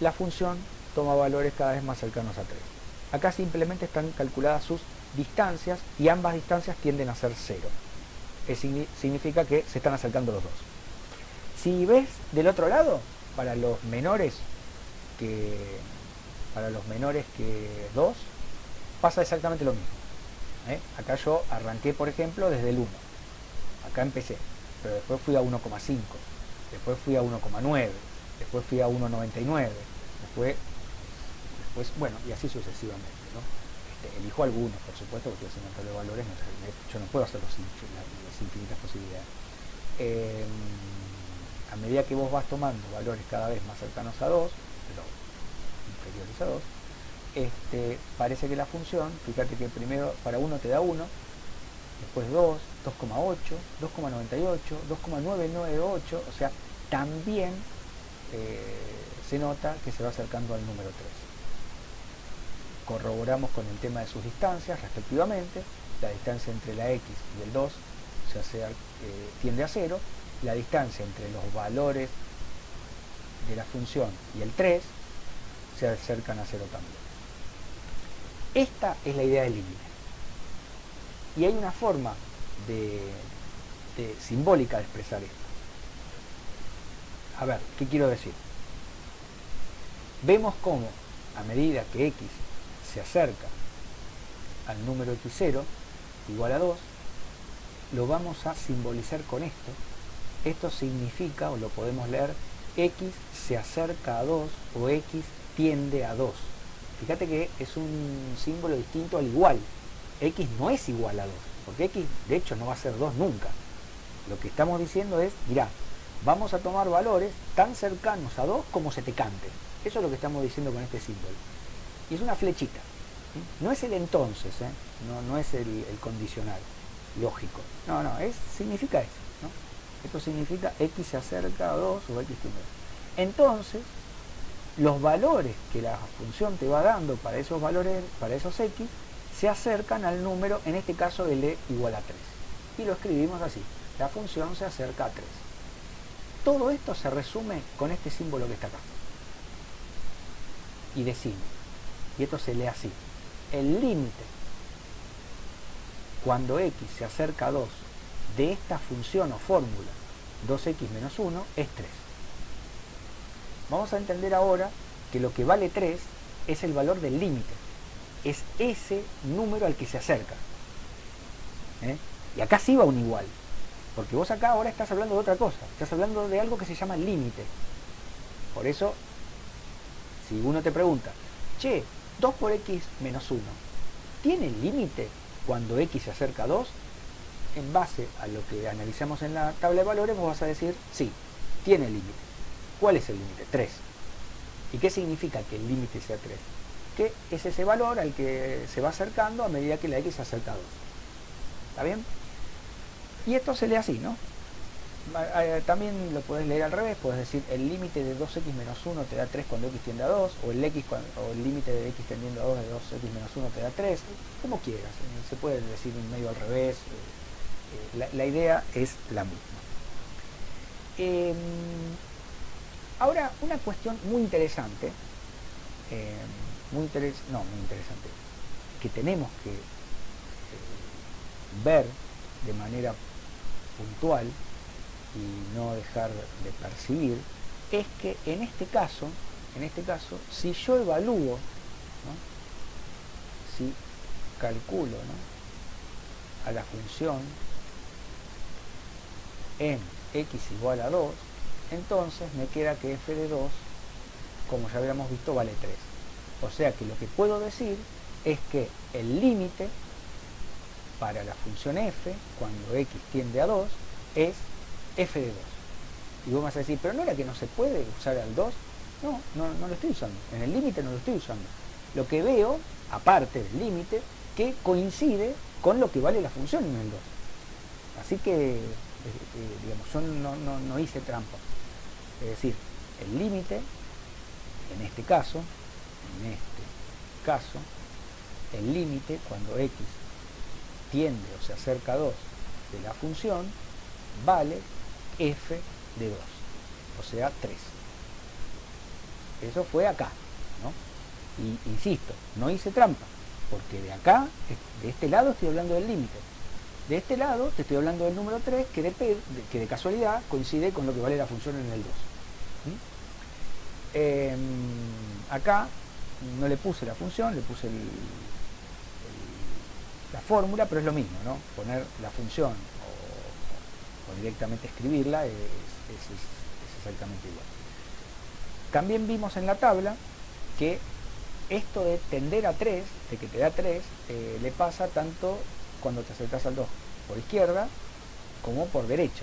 la función toma valores cada vez más cercanos a 3. Acá simplemente están calculadas sus distancias y ambas distancias tienden a ser 0. Significa que se están acercando los dos. Si ves del otro lado, para los menores que 2, pasa exactamente lo mismo. Acá yo arranqué, por ejemplo, desde el 1. Acá empecé, pero después fui a 1,5, después fui a 1,9, después fui a 1,99, después, bueno, y así sucesivamente, ¿no? Elijo algunos, por supuesto, porque si no te valores, yo no puedo hacer las infinitas posibilidades. A medida que vos vas tomando valores cada vez más cercanos a 2, pero inferiores a 2, parece que la función, fíjate que primero para 1 te da 1, después 2, 2,8, 2,98, 2,998, o sea, también se nota que se va acercando al número 3. Corroboramos con el tema de sus distancias respectivamente. La distancia entre la x y el 2 tiende a 0, la distancia entre los valores de la función y el 3 se acercan a 0 también. Esta es la idea del límite. Y hay una forma simbólica de expresar esto. A ver, ¿qué quiero decir? Vemos cómo a medida que x se acerca al número x0 igual a 2, lo vamos a simbolizar con esto. Esto significa, o lo podemos leer, x se acerca a 2 o x tiende a 2. Fíjate que es un símbolo distinto al igual. X no es igual a 2, porque x de hecho no va a ser 2 nunca. Lo que estamos diciendo es, mirá, vamos a tomar valores tan cercanos a 2 como se te cante. Eso es lo que estamos diciendo con este símbolo. Y es una flechita. No es el entonces, no es el condicional lógico. No, significa eso, ¿no? Esto significa x se acerca a 2 o x tiende a 2. Entonces, los valores que la función te va dando para esos valores, para esos x, se acercan al número, en este caso el e igual a 3. Y lo escribimos así. La función se acerca a 3. Todo esto se resume con este símbolo que está acá. Y decimos, y esto se lee así, el límite cuando x se acerca a 2 de esta función o fórmula 2x menos 1 es 3. Vamos a entender ahora que lo que vale 3 es el valor del límite. Es ese número al que se acerca. Y acá sí va un igual. Porque vos acá ahora estás hablando de otra cosa. Estás hablando de algo que se llama límite. Por eso, si uno te pregunta, che, 2 por x menos 1, ¿tiene límite cuando x se acerca a 2? En base a lo que analizamos en la tabla de valores, vos vas a decir, sí, tiene límite. ¿Cuál es el límite? 3. ¿Y qué significa que el límite sea 3? Que es ese valor al que se va acercando a medida que la x se acerca a 2. ¿Está bien? Y esto se lee así, ¿no? También lo puedes leer al revés, puedes decir el límite de 2x menos 1 te da 3 cuando x tiende a 2, o el límite de x tendiendo a 2 de 2x menos 1 te da 3, como quieras, se puede decir en medio al revés, la idea es la misma. Ahora, una cuestión muy interesante, muy interesante, que tenemos que ver de manera puntual y no dejar de percibir, es que en este caso, si yo evalúo, ¿no? Si calculo, ¿no?, a la función en x igual a 2, entonces me queda que f de 2, como ya habíamos visto, vale 3. O sea que lo que puedo decir es que el límite para la función f, cuando x tiende a 2, es f de 2. Y vos vas a decir, pero ¿no era que no se puede usar al 2? No lo estoy usando. En el límite no lo estoy usando. Lo que veo, aparte del límite, que coincide con lo que vale la función en el 2. Así que, digamos, yo no hice trampa. Es decir, el límite, en este caso, el límite cuando x tiende o se acerca a 2 de la función vale f de 2, o sea 3. Eso fue acá. ¿no? Y insisto, no hice trampa, porque de acá, de este lado estoy hablando del límite. De este lado te estoy hablando del número 3 que de casualidad coincide con lo que vale la función en el 2. Acá no le puse la función, le puse la fórmula, pero es lo mismo, ¿no? Poner la función o directamente escribirla es exactamente igual. También vimos en la tabla que esto de tender a 3, de que te da 3, le pasa tanto cuando te acercas al 2 por izquierda como por derecha.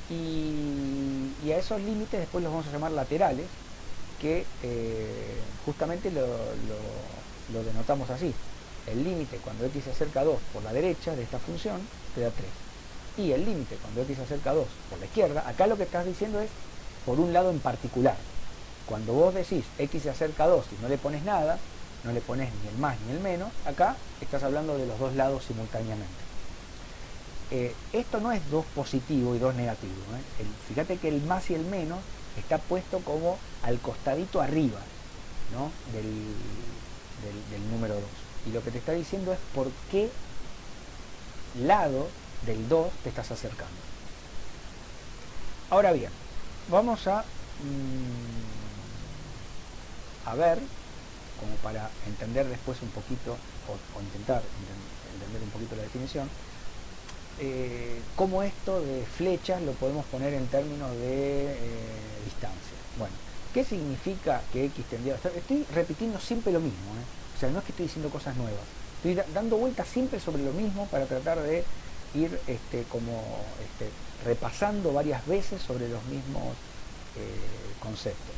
Y a esos límites después los vamos a llamar laterales, que justamente lo denotamos así. El límite cuando x se acerca a 2 por la derecha de esta función te da 3. Y el límite cuando x se acerca a 2 por la izquierda, acá lo que estás diciendo es por un lado en particular. Cuando vos decís x se acerca a 2 y no le pones nada, no le pones ni el más ni el menos, acá estás hablando de los dos lados simultáneamente. Esto no es 2 positivo y 2 negativo. Fíjate que el más y el menos está puesto como al costadito arriba, ¿no? del número 2. Y lo que te está diciendo es por qué lado del 2 te estás acercando. Ahora bien, vamos a ver, como para entender después un poquito, o intentar entender un poquito la definición, cómo esto de flechas lo podemos poner en términos de distancia. Bueno, ¿qué significa que x tendría a estar? Estoy repitiendo siempre lo mismo, o sea, no es que estoy diciendo cosas nuevas, estoy dando vueltas siempre sobre lo mismo para tratar de ir repasando varias veces sobre los mismos conceptos.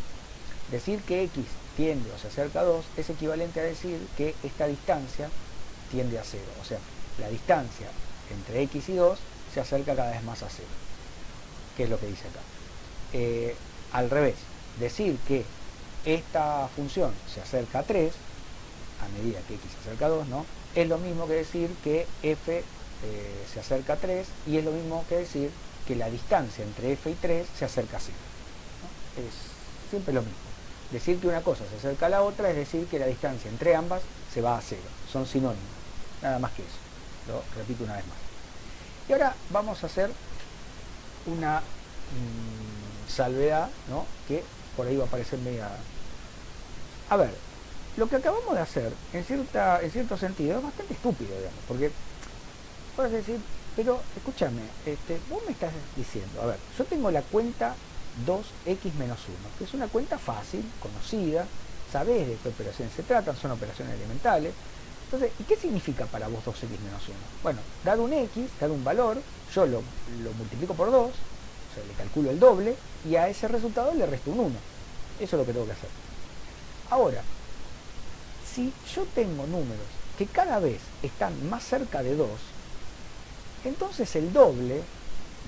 Decir que x tiende o se acerca a 2 es equivalente a decir que esta distancia tiende a 0, o sea, la distancia entre x y 2 se acerca cada vez más a 0, que es lo que dice acá. Al revés, decir que esta función se acerca a 3 a medida que x se acerca a 2, ¿no? Es lo mismo que decir que f se acerca a 3, y es lo mismo que decir que la distancia entre f y 3 se acerca a 0, ¿no? Es siempre lo mismo. Decir que una cosa se acerca a la otra es decir que la distancia entre ambas se va a 0. Son sinónimos, nada más que eso. Lo repito una vez más. Y ahora vamos a hacer una salvedad, ¿no? Que por ahí va a parecer media... A ver, lo que acabamos de hacer, en cierto sentido, es bastante estúpido, digamos, porque puedes decir, pero escúchame, vos me estás diciendo, a ver, yo tengo la cuenta 2x menos 1, que es una cuenta fácil, conocida, sabés de qué operaciones se tratan, son operaciones elementales. Entonces, ¿y qué significa para vos 2x menos 1? Bueno, dado un x, dado un valor, yo lo multiplico por 2, o sea, le calculo el doble, y a ese resultado le resto un 1. Eso es lo que tengo que hacer. Ahora, si yo tengo números que cada vez están más cerca de 2, entonces el doble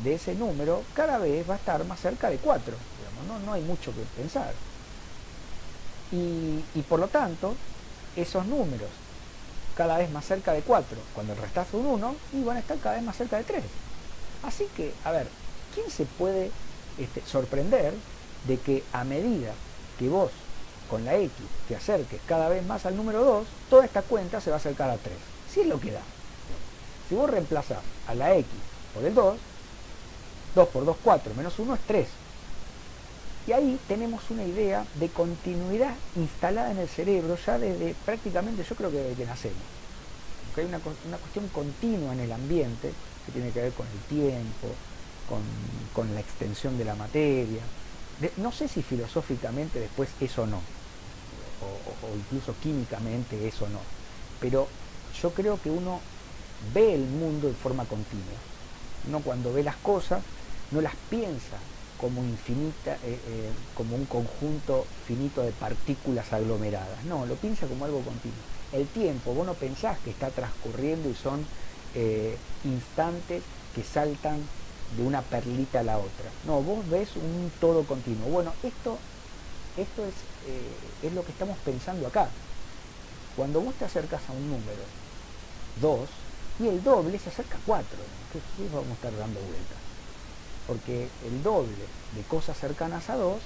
de ese número cada vez va a estar más cerca de 4. Digamos, no hay mucho que pensar. Y por lo tanto, esos números cada vez más cerca de 4, cuando el restazo un 1, y van a estar cada vez más cerca de 3. Así que, a ver, ¿quién se puede sorprender de que a medida que vos con la x te acerques cada vez más al número 2, toda esta cuenta se va a acercar a 3? Si es lo que da. Si vos reemplazás a la x por el 2, 2 por 2, 4, menos 1 es 3. Y ahí tenemos una idea de continuidad instalada en el cerebro ya desde prácticamente, yo creo que desde que nacemos. Porque hay una cuestión continua en el ambiente que tiene que ver con el tiempo, con la extensión de la materia. No sé si filosóficamente después es o no, o incluso químicamente es o no, pero yo creo que uno ve el mundo de forma continua. Uno cuando ve las cosas no las piensa como infinita, como un conjunto finito de partículas aglomeradas. No, lo piensa como algo continuo. El tiempo, vos no pensás que está transcurriendo y son instantes que saltan de una perlita a la otra. No, vos ves un todo continuo. Bueno, esto es lo que estamos pensando acá. Cuando vos te acercas a un número 2 y el doble se acerca a 4, ¿qué vamos a estar dando vueltas? Porque el doble de cosas cercanas a 2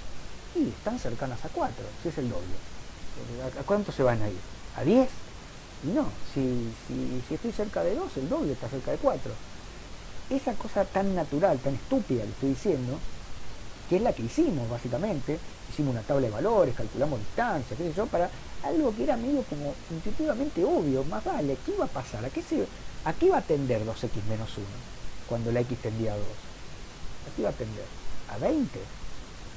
y están cercanas a 4, si es el doble. ¿A cuánto se van a ir? ¿A 10? Y no, si estoy cerca de 2, el doble está cerca de 4. Esa cosa tan natural, tan estúpida que estoy diciendo, que es la que hicimos básicamente, hicimos una tabla de valores, calculamos distancias, qué sé yo, para algo que era medio como intuitivamente obvio, más vale, ¿qué iba a pasar? ¿A qué iba a tender 2x menos 1 cuando la x tendía a 2? ¿A qué iba a tender? ¿A 20?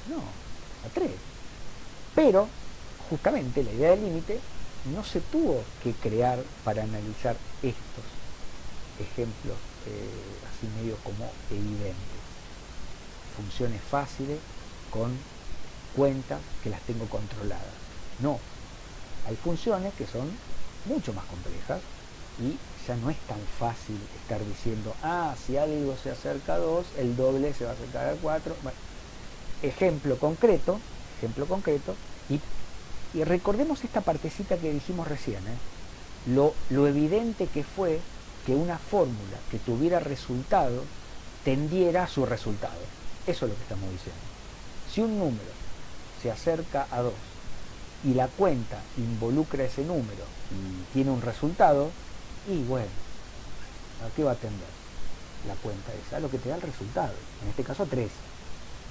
No, a 3. Pero, justamente, la idea del límite no se tuvo que crear para analizar estos ejemplos así medio como evidentes. Funciones fáciles con cuentas que las tengo controladas. No, hay funciones que son mucho más complejas y ya no es tan fácil estar diciendo, si algo se acerca a 2, el doble se va a acercar a 4. Bueno, ejemplo concreto, y recordemos esta partecita que dijimos recién, lo evidente que fue que una fórmula que tuviera resultado tendiera a su resultado. Eso es lo que estamos diciendo. Si un número se acerca a 2 y la cuenta involucra ese número y tiene un resultado, y bueno, ¿a qué va a tender la cuenta esa? A lo que te da el resultado, en este caso 3.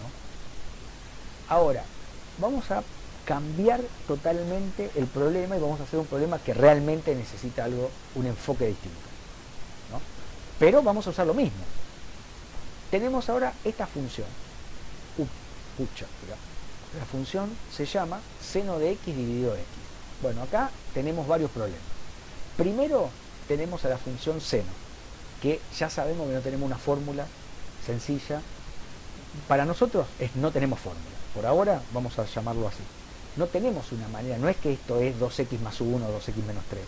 ¿No? Ahora, vamos a cambiar totalmente el problema y vamos a hacer un problema que realmente necesita un enfoque distinto, ¿no? Pero vamos a usar lo mismo. Tenemos ahora esta función. La función se llama seno de x dividido x. Bueno, acá tenemos varios problemas. Primero tenemos a la función seno, que ya sabemos que no tenemos una fórmula sencilla. Para nosotros no tenemos fórmula. Por ahora vamos a llamarlo así. No tenemos una manera, no es que esto es 2x más 1 o 2x menos 3.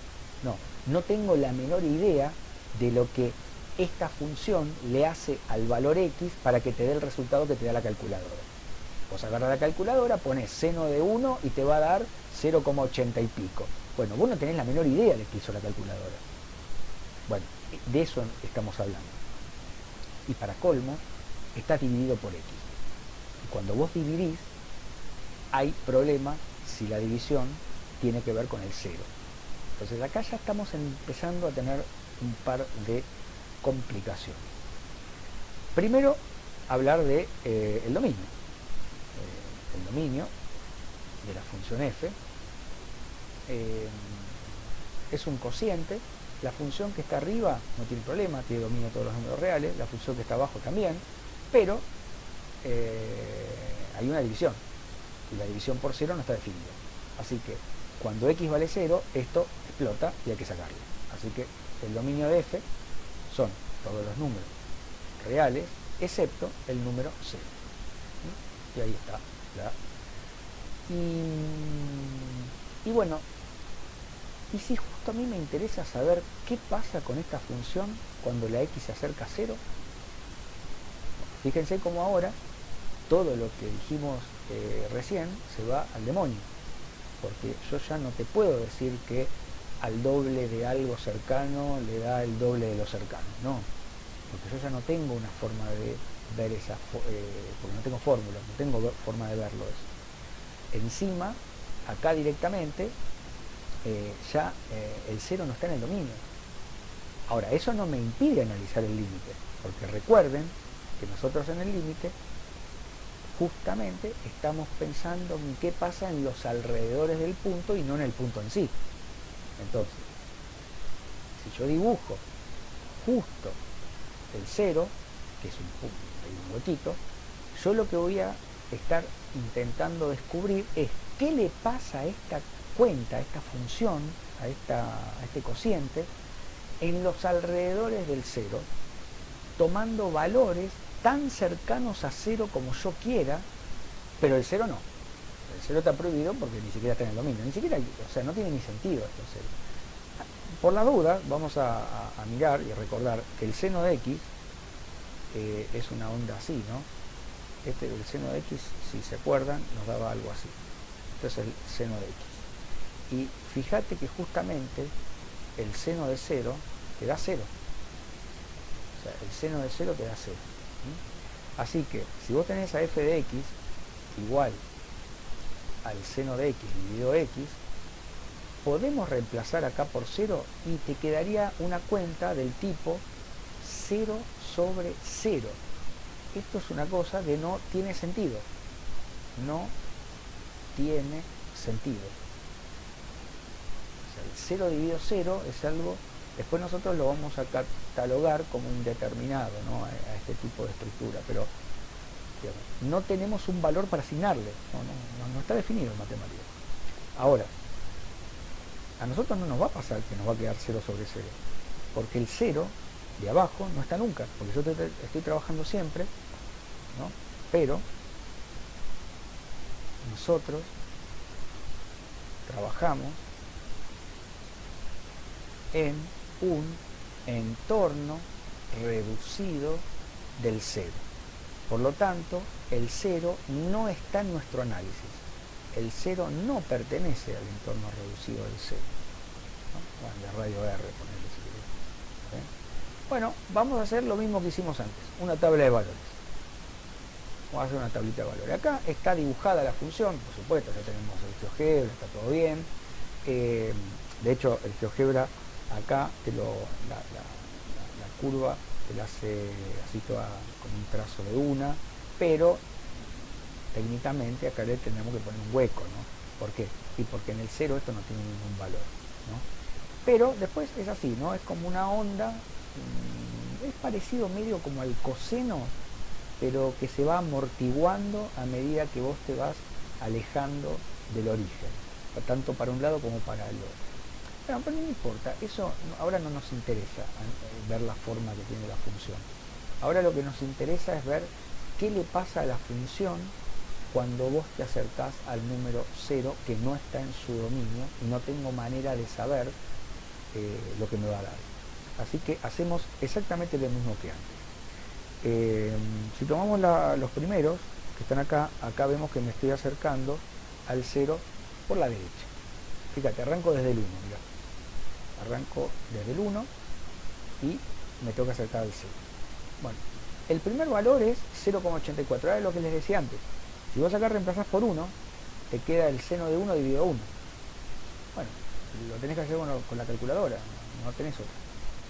No tengo la menor idea de lo que esta función le hace al valor x para que te dé el resultado que te da la calculadora. Vos agarras la calculadora, pones seno de 1 y te va a dar 0,80 y pico. Bueno, vos no tenés la menor idea de qué hizo la calculadora. Bueno, de eso estamos hablando. Y para colmo, está dividido por x. Y cuando vos dividís, hay problema si la división tiene que ver con el 0. Entonces acá ya estamos empezando a tener un par de complicaciones. Primero, hablar de el dominio. El dominio de la función f es un cociente. La función que está arriba no tiene problema, tiene dominio de todos los números reales, la función que está abajo también, pero hay una división, y la división por 0 no está definida. Así que cuando x vale 0, esto explota y hay que sacarlo. Así que el dominio de f son todos los números reales, excepto el número 0. Y ahí está. Y bueno, y si justo a mí me interesa saber qué pasa con esta función cuando la x se acerca a 0, fíjense cómo ahora todo lo que dijimos recién se va al demonio, porque yo ya no te puedo decir que al doble de algo cercano le da el doble de lo cercano, no, porque yo ya no tengo una forma de ver porque no tengo fórmula, no tengo forma de verlo eso. Encima, acá directamente, ya el 0 no está en el dominio. Ahora, eso no me impide analizar el límite, porque recuerden que nosotros en el límite justamente estamos pensando en qué pasa en los alrededores del punto y no en el punto en sí. Entonces, si yo dibujo justo el 0, que es un huequito, yo lo que voy a estar intentando descubrir es qué le pasa a esta cuenta, a esta función, a este cociente, en los alrededores del 0, tomando valores tan cercanos a 0 como yo quiera, pero el 0 no. El 0 está prohibido porque ni siquiera está en el dominio, ni siquiera, o sea, no tiene ni sentido esto 0. Por la duda, vamos a mirar y recordar que el seno de x es una onda así, ¿no? El seno de x, si se acuerdan, nos daba algo así. Este es el seno de x. Y fíjate que justamente el seno de 0 te da 0. O sea, el seno de 0 te da 0. Así que, si vos tenés a f de x igual al seno de x dividido x, podemos reemplazar acá por 0 y te quedaría una cuenta del tipo 0 sobre 0. Esto es una cosa que no tiene sentido. No tiene sentido. O sea, el 0 dividido 0 es algo, después nosotros lo vamos a catalogar como indeterminado, ¿no? A este tipo de estructura, pero digamos, no tenemos un valor para asignarle, no está definido en matemáticas. Ahora, a nosotros no nos va a pasar que nos va a quedar 0 sobre 0, porque el 0 de abajo no está nunca, porque yo estoy trabajando siempre, ¿no? Pero nosotros trabajamos en un entorno reducido del 0. Por lo tanto, el 0 no está en nuestro análisis. El 0 no pertenece al entorno reducido del 0. ¿No? Bueno, de radio R, ponerle si querés. Bueno, vamos a hacer lo mismo que hicimos antes, una tabla de valores. Vamos a hacer una tablita de valores. Acá está dibujada la función, por supuesto, ya tenemos el GeoGebra, está todo bien. De hecho, el GeoGebra acá la curva te la hace así toda con un trazo de una, pero técnicamente acá le tenemos que poner un hueco, ¿no? ¿Por qué? Y porque en el 0 esto no tiene ningún valor, ¿no? Pero después es así, ¿no? Es como una onda, es parecido medio como al coseno, pero que se va amortiguando a medida que vos te vas alejando del origen, tanto para un lado como para el otro. Bueno, pero no importa, eso ahora no nos interesa ver la forma que tiene la función. Ahora lo que nos interesa es ver qué le pasa a la función cuando vos te acercás al número 0 que no está en su dominio y no tengo manera de saber lo que me va a dar. Así que hacemos exactamente lo mismo que antes. Si tomamos los primeros que están acá, acá vemos que me estoy acercando al 0 por la derecha. Fíjate, arranco desde el 1, mirá. Arranco desde el 1 y me tengo que acercar al 0. Bueno, el primer valor es 0,84, era lo que les decía antes. Si vos acá reemplazás por 1, te queda el seno de 1 dividido 1. Bueno, lo tenés que hacer con la calculadora, no tenés otra.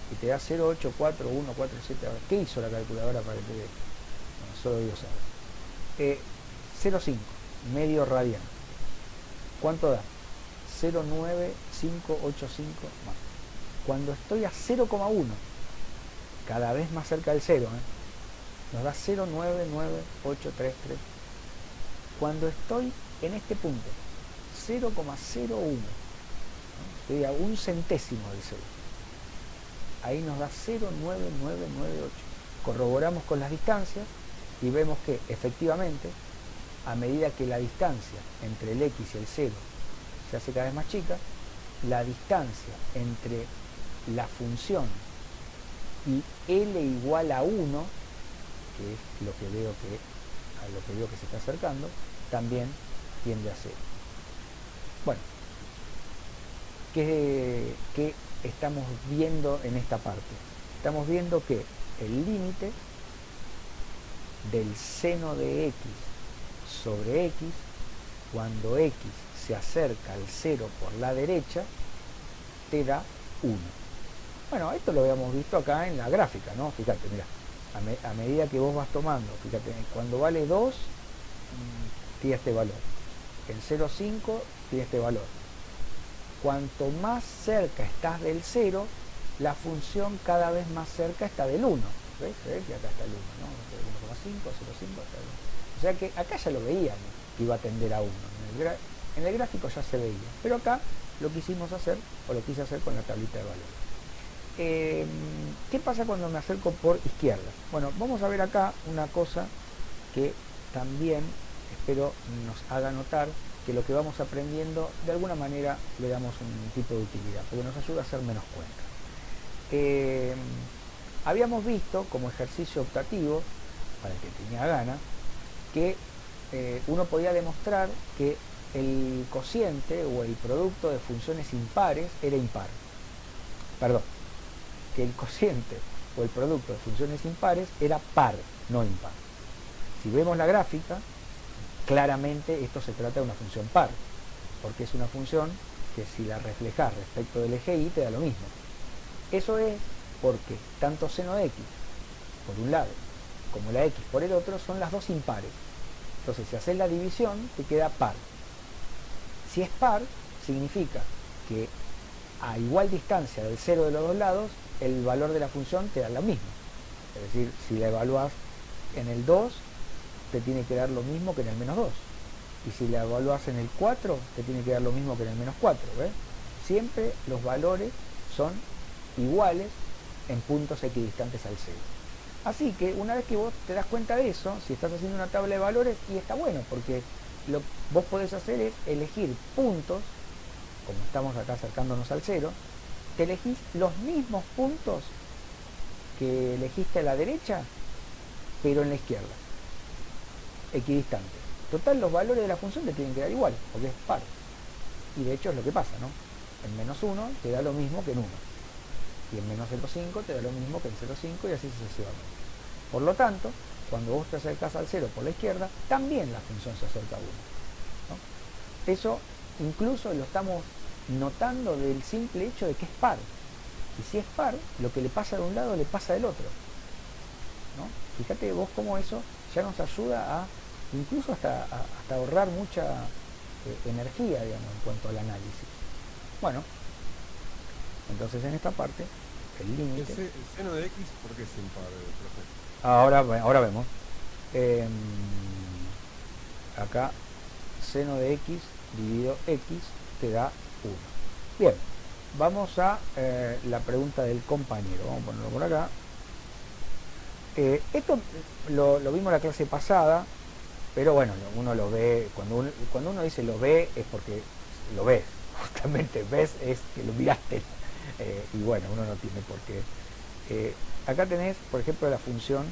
Y te da 0,84147. ¿Qué hizo la calculadora para que te dé? Bueno, solo Dios sabe. 0,5, medio radiano. ¿Cuánto da? 0,9585 más. Cuando estoy a 0,1, cada vez más cerca del 0, nos da 0,99833. Cuando estoy en este punto, 0,01, estoy a un centésimo del 0, ahí nos da 0,9998. Corroboramos con las distancias y vemos que efectivamente, a medida que la distancia entre el x y el 0 se hace cada vez más chica, la distancia entre la función y L igual a 1, que es lo que veo que se está acercando, también tiende a 0. Bueno, ¿qué estamos viendo en esta parte? Estamos viendo que el límite del seno de x sobre x, cuando x se acerca al 0 por la derecha, te da 1. Bueno, esto lo habíamos visto acá en la gráfica, ¿no? Fíjate, mira, a medida que vos vas tomando, fíjate, cuando vale 2, tiene este valor. En 0,5 tiene este valor. Cuanto más cerca estás del 0, la función cada vez más cerca está del 1. ¿Ves? ¿Ves? Y acá está el 1, ¿no? 1,5, 0,5 hasta el 1. O sea que acá ya lo veíamos, que iba a tender a 1. En el gráfico ya se veía. Pero acá lo quisimos hacer, o lo quise hacer con la tablita de valores. ¿Qué pasa cuando me acerco por izquierda? Bueno, vamos a ver acá una cosa que también espero nos haga notar que lo que vamos aprendiendo de alguna manera le damos un tipo de utilidad, porque nos ayuda a hacer menos cuentas. Habíamos visto como ejercicio optativo, para el que tenía ganas, que uno podía demostrar que el cociente o el producto de funciones impares era impar. Perdón, que el cociente o el producto de funciones impares era par, no impar. Si vemos la gráfica, claramente esto se trata de una función par, porque es una función que si la reflejas respecto del eje Y te da lo mismo. Eso es porque tanto seno de x por un lado como la x por el otro son las dos impares. Entonces si haces la división te queda par. Si es par, significa que a igual distancia del cero de los dos lados, el valor de la función te da lo mismo. Es decir, si la evaluás en el 2, te tiene que dar lo mismo que en el menos 2. Y si la evaluás en el 4, te tiene que dar lo mismo que en el menos 4. ¿Ves? Siempre los valores son iguales en puntos equidistantes al cero. Así que una vez que vos te das cuenta de eso, si estás haciendo una tabla de valores, y está bueno, porque lo que vos podés hacer es elegir puntos, como estamos acá acercándonos al cero, te elegís los mismos puntos que elegiste a la derecha, pero en la izquierda, equidistantes. Total, los valores de la función te tienen que dar igual, porque es par. Y de hecho es lo que pasa, ¿no? En menos 1 te da lo mismo que en 1. Y en menos 0,5 te da lo mismo que en 0,5 y así sucesivamente. Por lo tanto, cuando vos te acercás al 0 por la izquierda, también la función se acerca a 1. ¿No? Eso incluso lo estamos notando del simple hecho de que es par. Y si es par, lo que le pasa de un lado le pasa del otro. ¿No? Fíjate vos cómo eso ya nos ayuda a incluso hasta ahorrar mucha energía, digamos, en cuanto al análisis. Bueno, entonces en esta parte, el límite... ¿El seno de X por qué es impar, profe? Ahora vemos. Acá, seno de X dividido X te da 1. Bien, vamos a la pregunta del compañero. Vamos a ponerlo por acá. Esto lo vimos la clase pasada, pero bueno, uno lo ve, cuando uno dice lo ve es porque lo ves, justamente ves es que lo miraste, y bueno, uno no tiene por qué. Acá tenés, por ejemplo, la función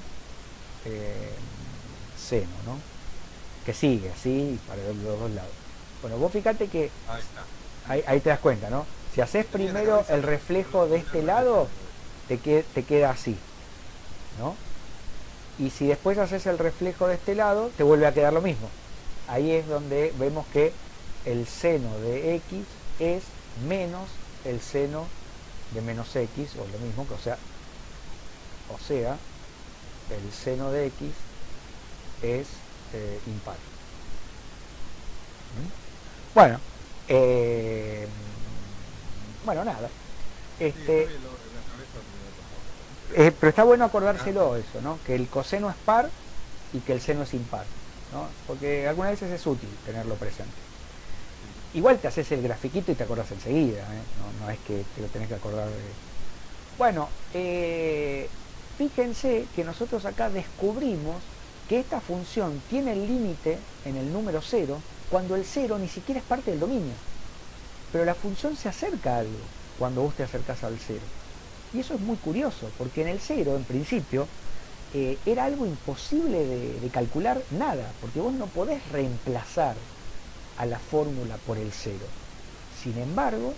seno, ¿no? Que sigue así para los dos lados. Bueno, vos fíjate que Ahí está. ahí te das cuenta, ¿no? Si haces primero el reflejo de este lado, te queda así, ¿no? Y si después haces el reflejo de este lado, te vuelve a quedar lo mismo. Ahí es donde vemos que el seno de X es menos el seno de menos X, o lo mismo, que o sea, el seno de X es impar. Bueno, bueno, nada. Pero está bueno acordárselo eso, ¿no? Que el coseno es par y que el seno es impar, ¿no? Porque algunas veces es útil tenerlo presente. Igual te haces el grafiquito y te acordás enseguida, ¿eh? No es que te lo tenés que acordar de... Bueno, fíjense que nosotros acá descubrimos que esta función tiene el límite en el número 0 cuando el 0 ni siquiera es parte del dominio. Pero la función se acerca a algo cuando vos te acercás al 0. Y eso es muy curioso, porque en el 0, en principio, era algo imposible de calcular nada, porque vos no podés reemplazar a la fórmula por el 0. Sin embargo,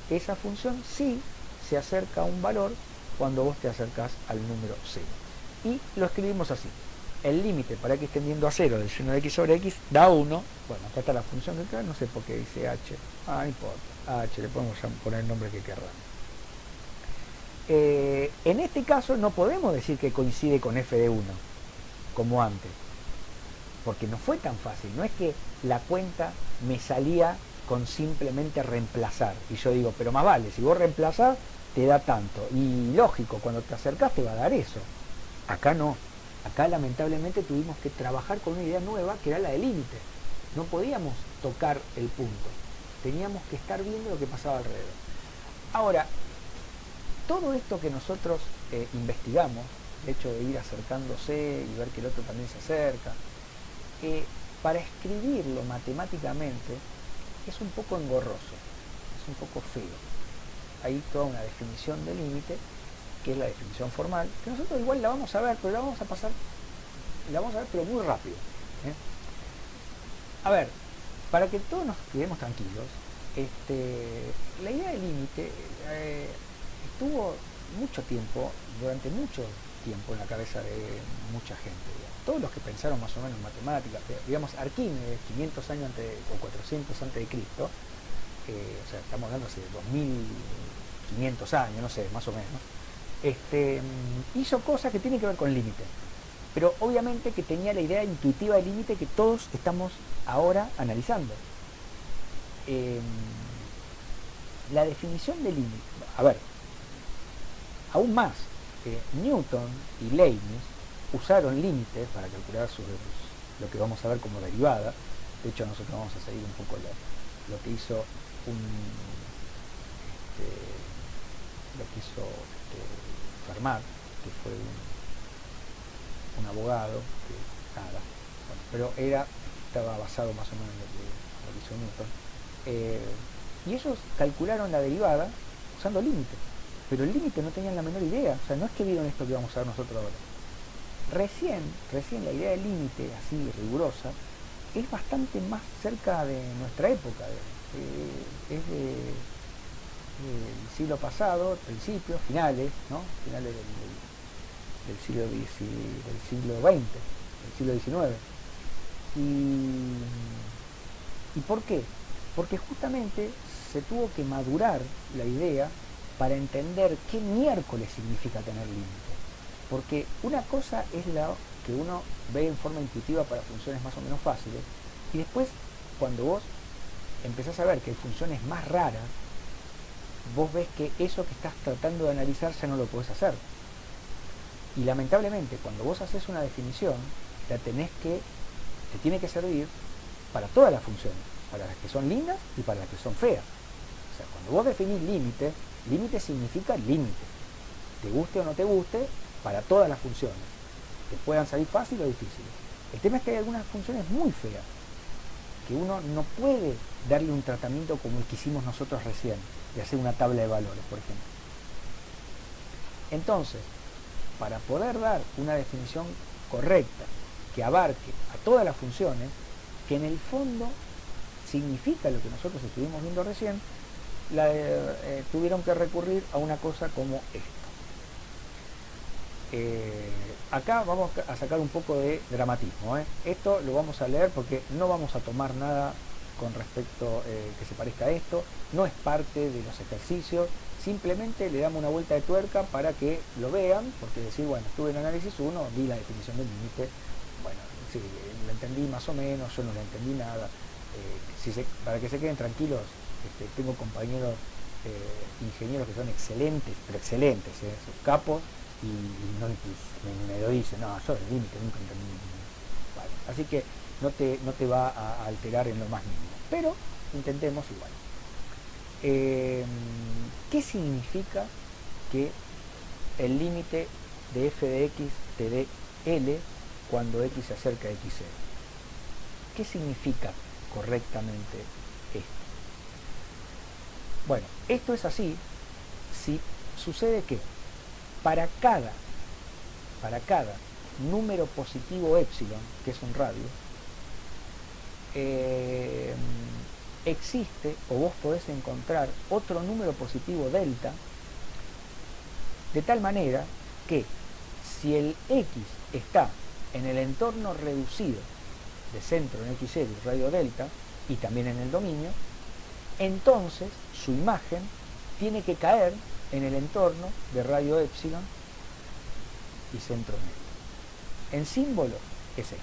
esa función sí se acerca a un valor cuando vos te acercás al número 0. Y lo escribimos así. El límite para x tendiendo a 0 del seno de x sobre x da 1. Bueno, acá está la función que trae, no sé por qué dice h. No importa, h, le podemos poner el nombre que querramos. En este caso no podemos decir que coincide con f de 1, como antes, porque no fue tan fácil. No es que la cuenta me salía con simplemente reemplazar, y yo digo, pero más vale, si vos reemplazás, te da tanto, y lógico, cuando te acercás te va a dar eso. Acá no, acá lamentablemente tuvimos que trabajar con una idea nueva, que era la del límite. No podíamos tocar el punto, teníamos que estar viendo lo que pasaba alrededor. Ahora, todo esto que nosotros investigamos, el hecho de ir acercándose y ver que el otro también se acerca, para escribirlo matemáticamente es un poco engorroso, es un poco feo. Hay toda una definición de límite, que es la definición formal, que nosotros igual la vamos a ver, pero la vamos a ver pero muy rápido. A ver, para que todos nos quedemos tranquilos, la idea del límite estuvo durante mucho tiempo en la cabeza de mucha gente, digamos. Todos los que pensaron más o menos en matemáticas, digamos Arquímedes, 500 años antes o 400 antes de Cristo, o sea, estamos hablando hace 2500 años, no sé, más o menos, hizo cosas que tienen que ver con límite, pero obviamente que tenía la idea intuitiva de límite que todos estamos ahora analizando. La definición de límite, a ver, aún más, Newton y Leibniz usaron límites para calcular lo que vamos a ver como derivada. De hecho, nosotros vamos a seguir un poco lo que hizo Fermat, que fue un abogado, que nada, bueno, pero estaba basado más o menos en lo que hizo Newton. Y ellos calcularon la derivada usando límites, pero el límite no tenían la menor idea, o sea, no es que vieron esto que vamos a ver nosotros ahora. Recién la idea del límite, así rigurosa, es bastante más cerca de nuestra época, es del siglo pasado, principios, finales, ¿no? Finales del siglo XX, del siglo XIX. ¿Y por qué? Porque justamente se tuvo que madurar la idea para entender qué miércoles significa tener límite. Porque una cosa es la que uno ve en forma intuitiva para funciones más o menos fáciles, y después, cuando vos empezás a ver que hay funciones más raras, vos ves que eso que estás tratando de analizar ya no lo podés hacer. Y lamentablemente, cuando vos haces una definición, te tiene que servir para todas las funciones, para las que son lindas y para las que son feas. O sea, cuando vos definís límite, límite significa límite. Te guste o no te guste, para todas las funciones. Que puedan salir fácil o difíciles. El tema es que hay algunas funciones muy feas, que uno no puede darle un tratamiento como el que hicimos nosotros recién, de hacer una tabla de valores, por ejemplo. Entonces, para poder dar una definición correcta, que abarque a todas las funciones, que en el fondo significa lo que nosotros estuvimos viendo recién, tuvieron que recurrir a una cosa como esto. Acá vamos a sacar un poco de dramatismo. Esto lo vamos a leer porque no vamos a tomar nada con respecto que se parezca a esto, no es parte de los ejercicios, simplemente le damos una vuelta de tuerca para que lo vean, porque decir, bueno, estuve en análisis 1, vi la definición del límite, bueno, sí, lo entendí más o menos, yo no lo entendí nada, para que se queden tranquilos, tengo compañeros ingenieros que son excelentes, pero excelentes, sus capos, y me lo dicen, no, yo el límite nunca entendí. Vale, así que no te va a alterar en lo más mínimo, pero intentemos igual. ¿Qué significa que el límite de f de x te dé L cuando x se acerca a x0? ¿Qué significa correctamente esto? Bueno, esto es así si sucede que para cada número positivo epsilon, que es un radio, existe, o vos podés encontrar otro número positivo delta, de tal manera que si el x está en el entorno reducido de centro en x0 y radio delta, y también en el dominio, entonces su imagen tiene que caer en el entorno de radio epsilon y centro medio. En símbolo es esto.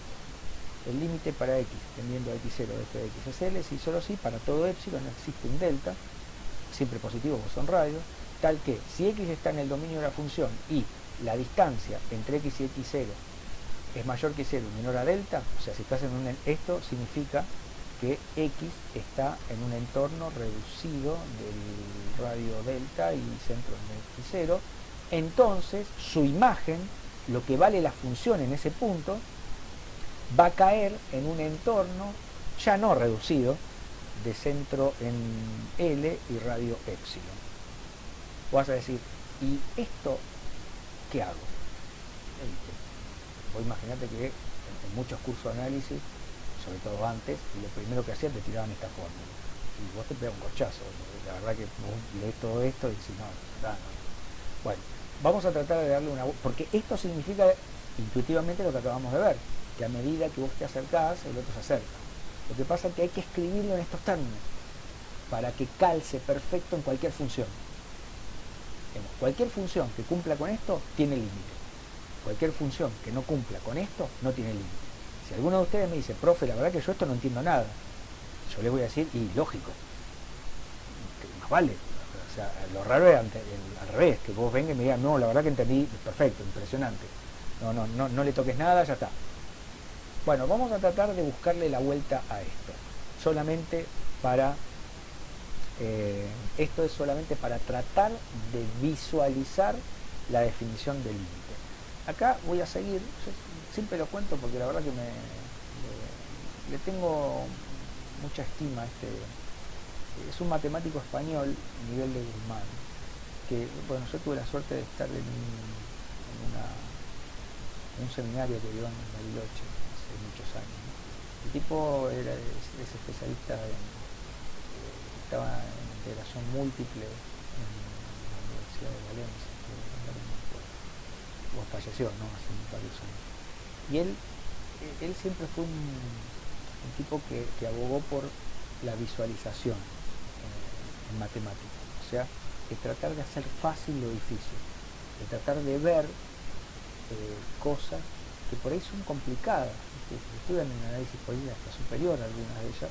El límite para x tendiendo a x0 de f de x es L, si solo si para todo epsilon existe un delta, siempre positivo porque son radios, tal que si x está en el dominio de la función y la distancia entre x y x0 es mayor que 0 y menor a delta, o sea, si estás esto significa que x está en un entorno reducido del radio delta y centro en x0, entonces su imagen, lo que vale la función en ese punto, va a caer en un entorno ya no reducido de centro en L y radio epsilon. Vas a decir, ¿y esto qué hago? Vos imaginate que en muchos cursos de análisis, sobre todo antes, lo primero que hacían te tiraban esta fórmula y vos te pegas un corchazo. La verdad que vos lees todo esto y decís, no. Bueno, vamos a tratar de darle una... porque esto significa intuitivamente lo que acabamos de ver, que a medida que vos te acercás, el otro se acerca. Lo que pasa es que hay que escribirlo en estos términos. para que calce perfecto en cualquier función. Cualquier función que cumpla con esto tiene límite. Cualquier función que no cumpla con esto no tiene límite. Si alguno de ustedes me dice, profe, la verdad que yo esto no entiendo nada, yo les voy a decir, y lógico, que más vale. O sea, lo raro es al revés, que vos vengas y me digas, no, la verdad que entendí, perfecto, impresionante. No le toques nada, ya está. Bueno, vamos a tratar de buscarle la vuelta a esto. Solamente para... esto es solamente para tratar de visualizar la definición del límite. Acá voy a seguir, yo siempre lo cuento porque la verdad que le tengo mucha estima. Es un matemático español, Miguel de Guzmán, que bueno, yo tuve la suerte de estar en un seminario que dio en Bariloche hace muchos años, ¿no? El tipo es especialista estaba en integración múltiple en la Universidad de Valencia, o falleció, ¿no? Hace varios años. Y él siempre fue un tipo que abogó por la visualización en matemáticas, o sea, de tratar de hacer fácil lo difícil, de tratar de ver cosas que por ahí son complicadas, que estudian en análisis político hasta superior a algunas de ellas,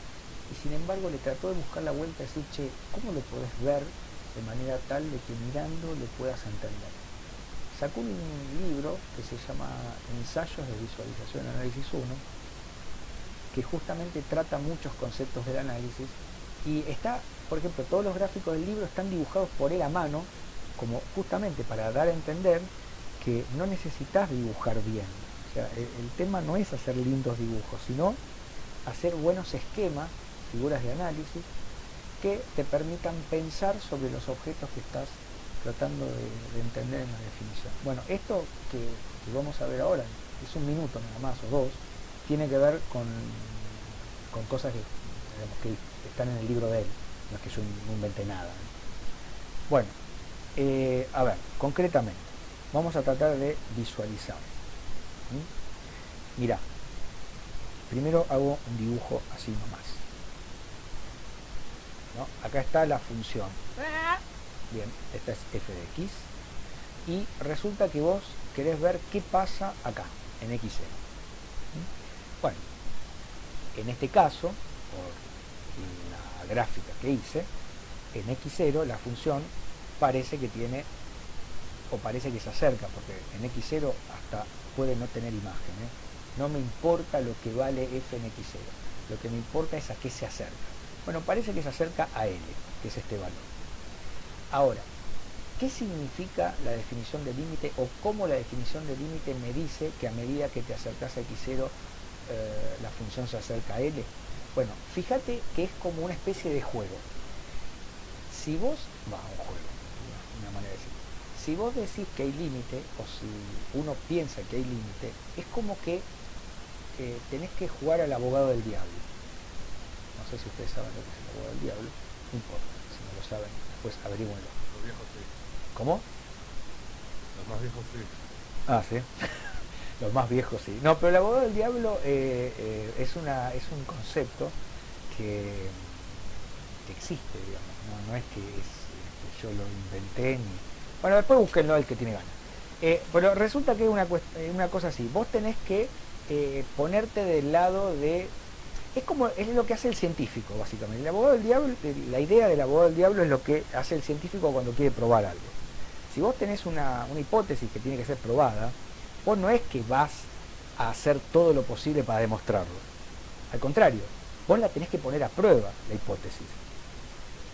y sin embargo le trató de buscar la vuelta y decir, che, ¿cómo lo podés ver de manera tal de que mirando le puedas entender? Sacó un libro que se llama Ensayos de Visualización en Análisis 1, que justamente trata muchos conceptos del análisis, y está, por ejemplo, todos los gráficos del libro están dibujados por él a mano, como justamente para dar a entender que no necesitas dibujar bien. O sea, el tema no es hacer lindos dibujos, sino hacer buenos esquemas, figuras de análisis, que te permitan pensar sobre los objetos que estás tratando de entender en la definición. Bueno, esto que vamos a ver ahora, es un minuto nada más o dos, tiene que ver con cosas digamos, que están en el libro de él, no es que yo no inventé nada, ¿eh? Bueno, a ver, concretamente, vamos a tratar de visualizar. Mirá, primero hago un dibujo así nomás, ¿no? Acá está la función. Bien, esta es f de x. Y resulta que vos querés ver qué pasa acá, en x0. Bueno, en este caso, por la gráfica que hice, en x0 la función parece que tiene, o parece que se acerca, porque en x0 hasta puede no tener imagen, ¿eh? No me importa lo que vale f en x0, lo que me importa es a qué se acerca. Bueno, parece que se acerca a L, que es este valor. Ahora, ¿qué significa la definición de límite o cómo la definición de límite me dice que a medida que te acercas a x0 la función se acerca a L? Bueno, fíjate que es como una especie de juego. Si vos, un juego, una manera de decir, si vos decís que hay límite, o si uno piensa que hay límite, es como que tenés que jugar al abogado del diablo. No sé si ustedes saben lo que es el abogado del diablo, no importa, si no lo saben, pues averígüenlo. Los viejos sí. ¿Cómo? Los más viejos sí. Ah, sí. Los más viejos sí. No, pero el abogado del diablo es un concepto que existe, digamos. No es que yo lo inventé ni... Bueno, después búsquenlo el que tiene ganas. Pero resulta que es una cosa así. Vos tenés que ponerte del lado de... Es lo que hace el científico, básicamente. El abogado del diablo, la idea del abogado del diablo es lo que hace el científico cuando quiere probar algo. Si vos tenés una hipótesis que tiene que ser probada, vos no es que vas a hacer todo lo posible para demostrarlo. Al contrario, vos la tenés que poner a prueba, la hipótesis.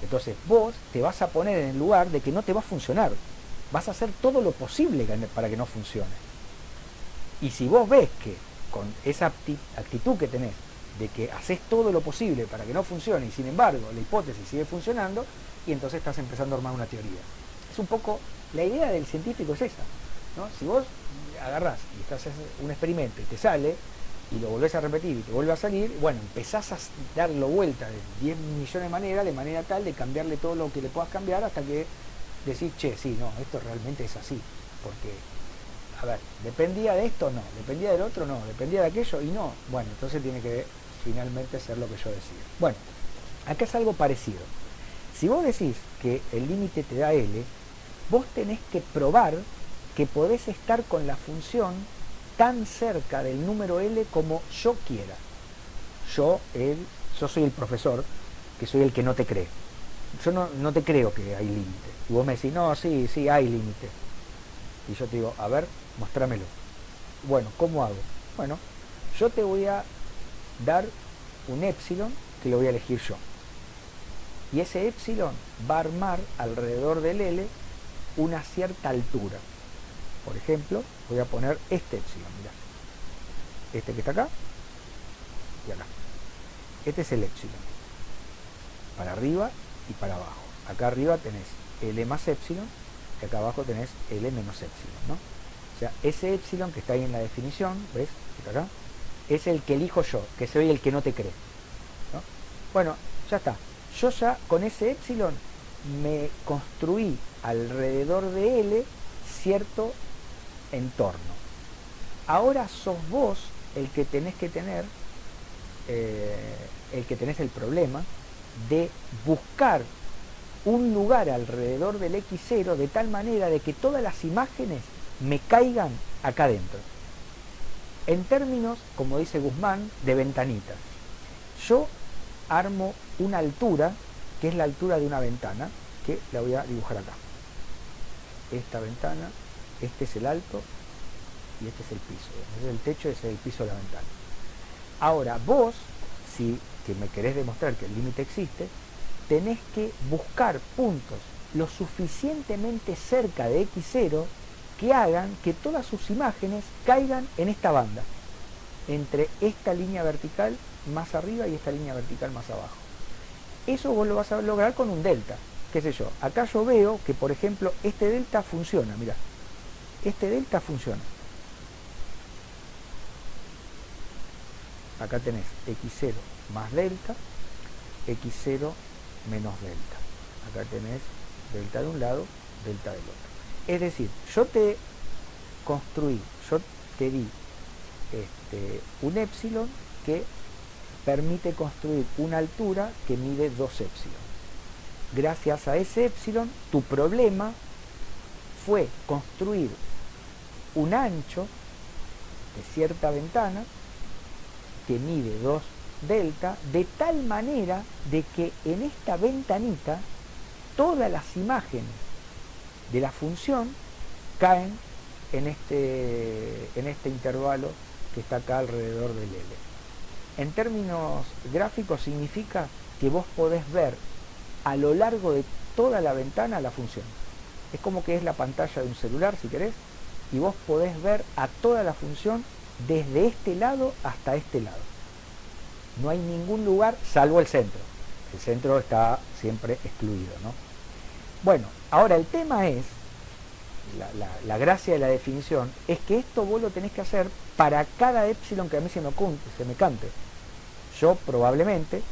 Entonces vos te vas a poner en el lugar de que no te va a funcionar. Vas a hacer todo lo posible para que no funcione. Y si vos ves que con esa actitud que tenés, de que haces todo lo posible para que no funcione y sin embargo la hipótesis sigue funcionando, y entonces estás empezando a armar una teoría. Es un poco, la idea del científico es esa, ¿no? Si vos agarrás y estás haciendo un experimento y te sale, y lo volvés a repetir y te vuelve a salir, bueno, empezás a darlo vuelta de 10 millones de maneras, de manera tal de cambiarle todo lo que le puedas cambiar hasta que decís, che, sí, no, esto realmente es así, porque, a ver, ¿dependía de esto? No, ¿dependía del otro? No, ¿dependía de aquello? Y no, bueno, entonces tiene que finalmente ser lo que yo decía. Bueno, acá es algo parecido. Si vos decís que el límite te da L, vos tenés que probar que podés estar con la función tan cerca del número L como yo quiera. Yo soy el profesor, que soy el que no te cree. Yo no te creo que hay límite. Y vos me decís, no, sí, hay límite. Y yo te digo, a ver, mostrámelo. Bueno, ¿cómo hago? Bueno, yo te voy a dar un épsilon que lo voy a elegir yo. Y ese épsilon va a armar alrededor del L una cierta altura. Por ejemplo, voy a poner este épsilon, mirá. Este que está acá y acá. Este es el épsilon. Para arriba y para abajo. Acá arriba tenés L más épsilon y acá abajo tenés L menos épsilon, ¿no? O sea, ese épsilon que está ahí en la definición, ¿ves? Que está acá, es el que elijo yo, que soy el que no te cree, ¿no? Bueno, ya está. Yo ya con ese épsilon me construí alrededor de L cierto entorno. Ahora sos vos el que tenés que tener, el que tenés el problema de buscar un lugar alrededor del X0 de tal manera de que todas las imágenes me caigan acá adentro. En términos, como dice Guzmán, de ventanitas. Yo armo una altura, que es la altura de una ventana, que la voy a dibujar acá. Esta ventana, este es el alto y este es el piso. Este es el techo, ese es el piso de la ventana. Ahora, vos, si que me querés demostrar que el límite existe, tenés que buscar puntos lo suficientemente cerca de X0 que hagan que todas sus imágenes caigan en esta banda, entre esta línea vertical más arriba y esta línea vertical más abajo. Eso vos lo vas a lograr con un delta, qué sé yo. Acá yo veo que, por ejemplo, este delta funciona, mirá. Este delta funciona. Acá tenés X0 más delta, X0 menos delta. Acá tenés delta de un lado, delta del otro. Es decir, yo te construí, yo te di un épsilon que permite construir una altura que mide 2 épsilon. Gracias a ese épsilon, tu problema fue construir un ancho de cierta ventana que mide 2 delta, de tal manera de que en esta ventanita todas las imágenes de la función caen en este intervalo que está acá alrededor del L. En términos gráficos significa que vos podés ver a lo largo de toda la ventana la función. Es como que es la pantalla de un celular, si querés, y vos podés ver a toda la función desde este lado hasta este lado. No hay ningún lugar salvo el centro. El centro está siempre excluido, ¿no? Bueno, ahora el tema es, la gracia de la definición, es que esto vos lo tenés que hacer para cada épsilon que a mí se me cante. Yo probablemente,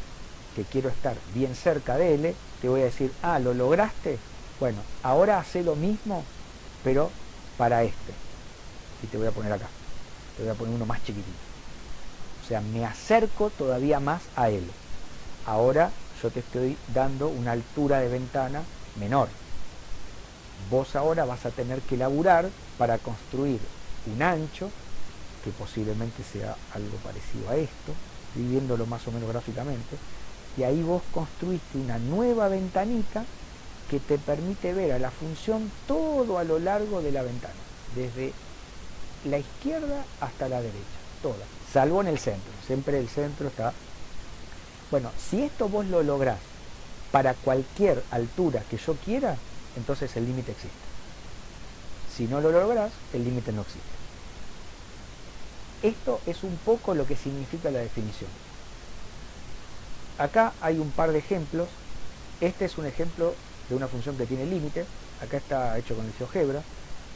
que quiero estar bien cerca de L, te voy a decir, ah, ¿lo lograste? Bueno, ahora hacé lo mismo, pero para este. Y te voy a poner acá. Te voy a poner uno más chiquitito. O sea, me acerco todavía más a L. Ahora yo te estoy dando una altura de ventana menor. Vos ahora vas a tener que laburar para construir un ancho, que posiblemente sea algo parecido a esto, estoy viéndolo más o menos gráficamente, y ahí vos construiste una nueva ventanita que te permite ver a la función todo a lo largo de la ventana, desde la izquierda hasta la derecha, toda, salvo en el centro, siempre el centro está. Bueno, si esto vos lo lográs para cualquier altura que yo quiera, entonces el límite existe. Si no lo lográs, el límite no existe. Esto es un poco lo que significa la definición. Acá hay un par de ejemplos. Este es un ejemplo de una función que tiene límite. Acá está hecho con el GeoGebra.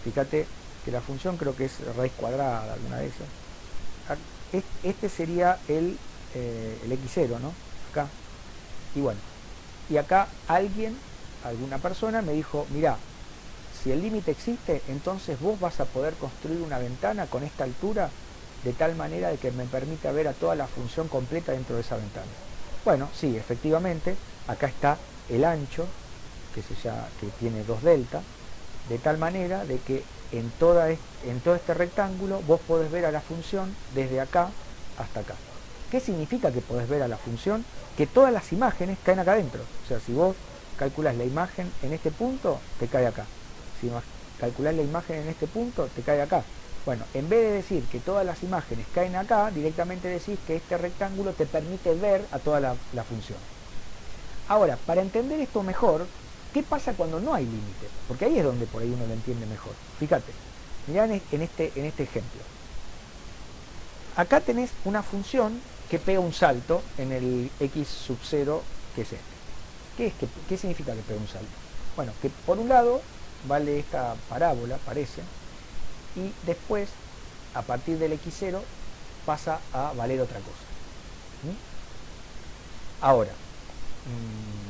Fíjate que la función creo que es raíz cuadrada, alguna de esas. Este sería el X0, ¿no? Acá. Y bueno, y acá alguna persona me dijo, mirá, si el límite existe, entonces vos vas a poder construir una ventana con esta altura de tal manera de que me permita ver a toda la función completa dentro de esa ventana. Bueno, sí, efectivamente, acá está el ancho, que tiene 2 delta, de tal manera de que en todo este rectángulo vos podés ver a la función desde acá hasta acá. ¿Qué significa que podés ver a la función? Que todas las imágenes caen acá adentro. O sea, si vos calculás la imagen en este punto, te cae acá. Si calculás la imagen en este punto, te cae acá. Bueno, en vez de decir que todas las imágenes caen acá, directamente decís que este rectángulo te permite ver a toda la función. Ahora, para entender esto mejor, ¿qué pasa cuando no hay límite? Porque ahí es donde por ahí uno lo entiende mejor. Fíjate, mirá en este ejemplo. Acá tenés una función que pega un salto en el x sub 0, que es este. ¿Qué significa que pega un salto? Bueno, que por un lado vale esta parábola, parece, y después, a partir del x0, pasa a valer otra cosa. Ahora,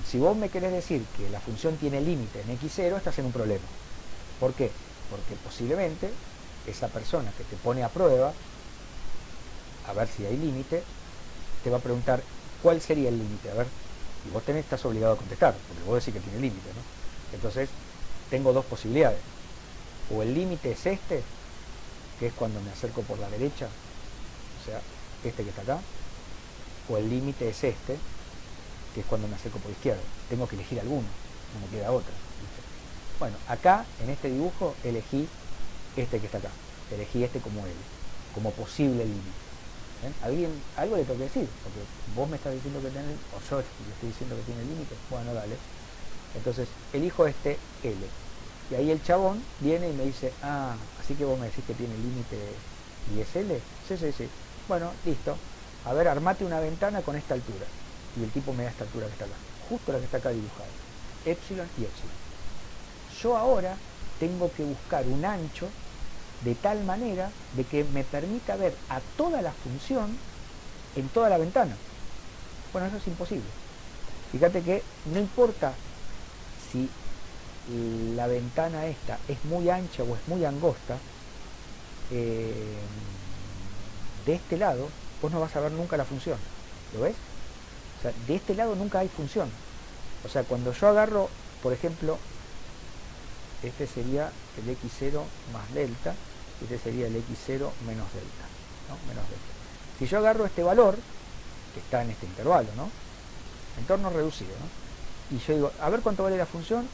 si vos me querés decir que la función tiene límite en x0, estás en un problema. ¿Por qué? Porque posiblemente esa persona que te pone a prueba, a ver si hay límite, te va a preguntar cuál sería el límite, a ver, y vos estás obligado a contestar, porque vos decís que tiene límite, ¿no? Entonces, tengo dos posibilidades. O el límite es este, que es cuando me acerco por la derecha, o sea, este que está acá, o el límite es este, que es cuando me acerco por izquierda. Tengo que elegir alguno, no me queda otra, ¿viste? Bueno, acá, en este dibujo, elegí este que está acá. Elegí este como L, como posible límite. Algo le tengo que decir, porque vos me estás diciendo que tiene, o yo le estoy diciendo que tiene límite. Bueno, dale. Entonces, elijo este L. Y ahí el chabón viene y me dice, ah, así que vos me decís que tiene límite y es L. Sí, sí, sí. Bueno, listo. A ver, armate una ventana con esta altura. Y el tipo me da esta altura que está acá. Justo la que está acá dibujada. Epsilon y epsilon. Yo ahora tengo que buscar un ancho de tal manera de que me permita ver a toda la función en toda la ventana. Bueno, eso es imposible. Fíjate que no importa si la ventana esta es muy ancha o es muy angosta, de este lado vos no vas a ver nunca la función. ¿Lo ves? O sea, de este lado nunca hay función. O sea, cuando yo agarro, por ejemplo, este sería el x0 más delta, este sería el x0 menos delta, ¿no? Menos delta. Si yo agarro este valor, que está en este intervalo, ¿no? Entorno reducido, ¿no? Y yo digo, a ver cuánto vale la función,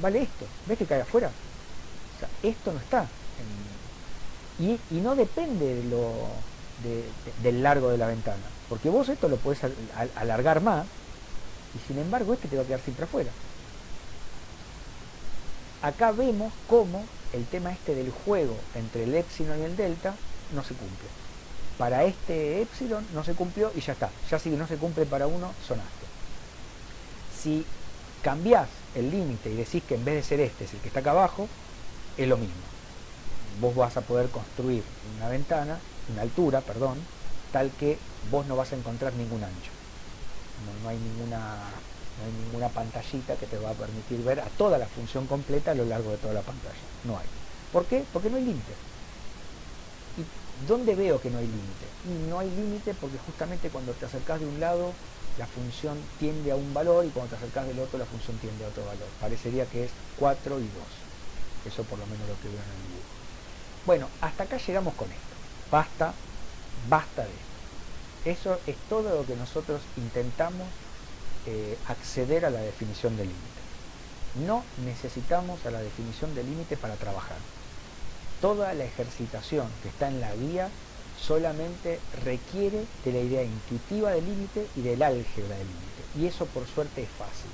vale esto. ¿Ves que cae afuera? O sea, esto no está. Y no depende del largo de la ventana. Porque vos esto lo podés alargar más, y sin embargo este te va a quedar siempre afuera. Acá vemos cómo el tema este del juego entre el epsilon y el delta no se cumple. Para este epsilon no se cumplió y ya está. Ya si no se cumple para uno, sonaste. Si cambiás el límite y decís que en vez de ser este es el que está acá abajo, es lo mismo. Vos vas a poder construir una ventana, una altura, perdón, tal que vos no vas a encontrar ningún ancho. No hay ninguna pantallita que te va a permitir ver a toda la función completa a lo largo de toda la pantalla. No hay. ¿Por qué? Porque no hay límite. ¿Y dónde veo que no hay límite? Y no hay límite porque justamente cuando te acercás de un lado, la función tiende a un valor, y cuando te acercás del otro, la función tiende a otro valor. Parecería que es 4 y 2. Eso por lo menos lo que veo en el dibujo. Bueno, hasta acá llegamos con esto. Basta de esto. Eso es todo lo que nosotros intentamos acceder a la definición de límite. No necesitamos a la definición de límite para trabajar. Toda la ejercitación que está en la guía solamente requiere de la idea intuitiva del límite y del álgebra del límite. Y eso por suerte es fácil.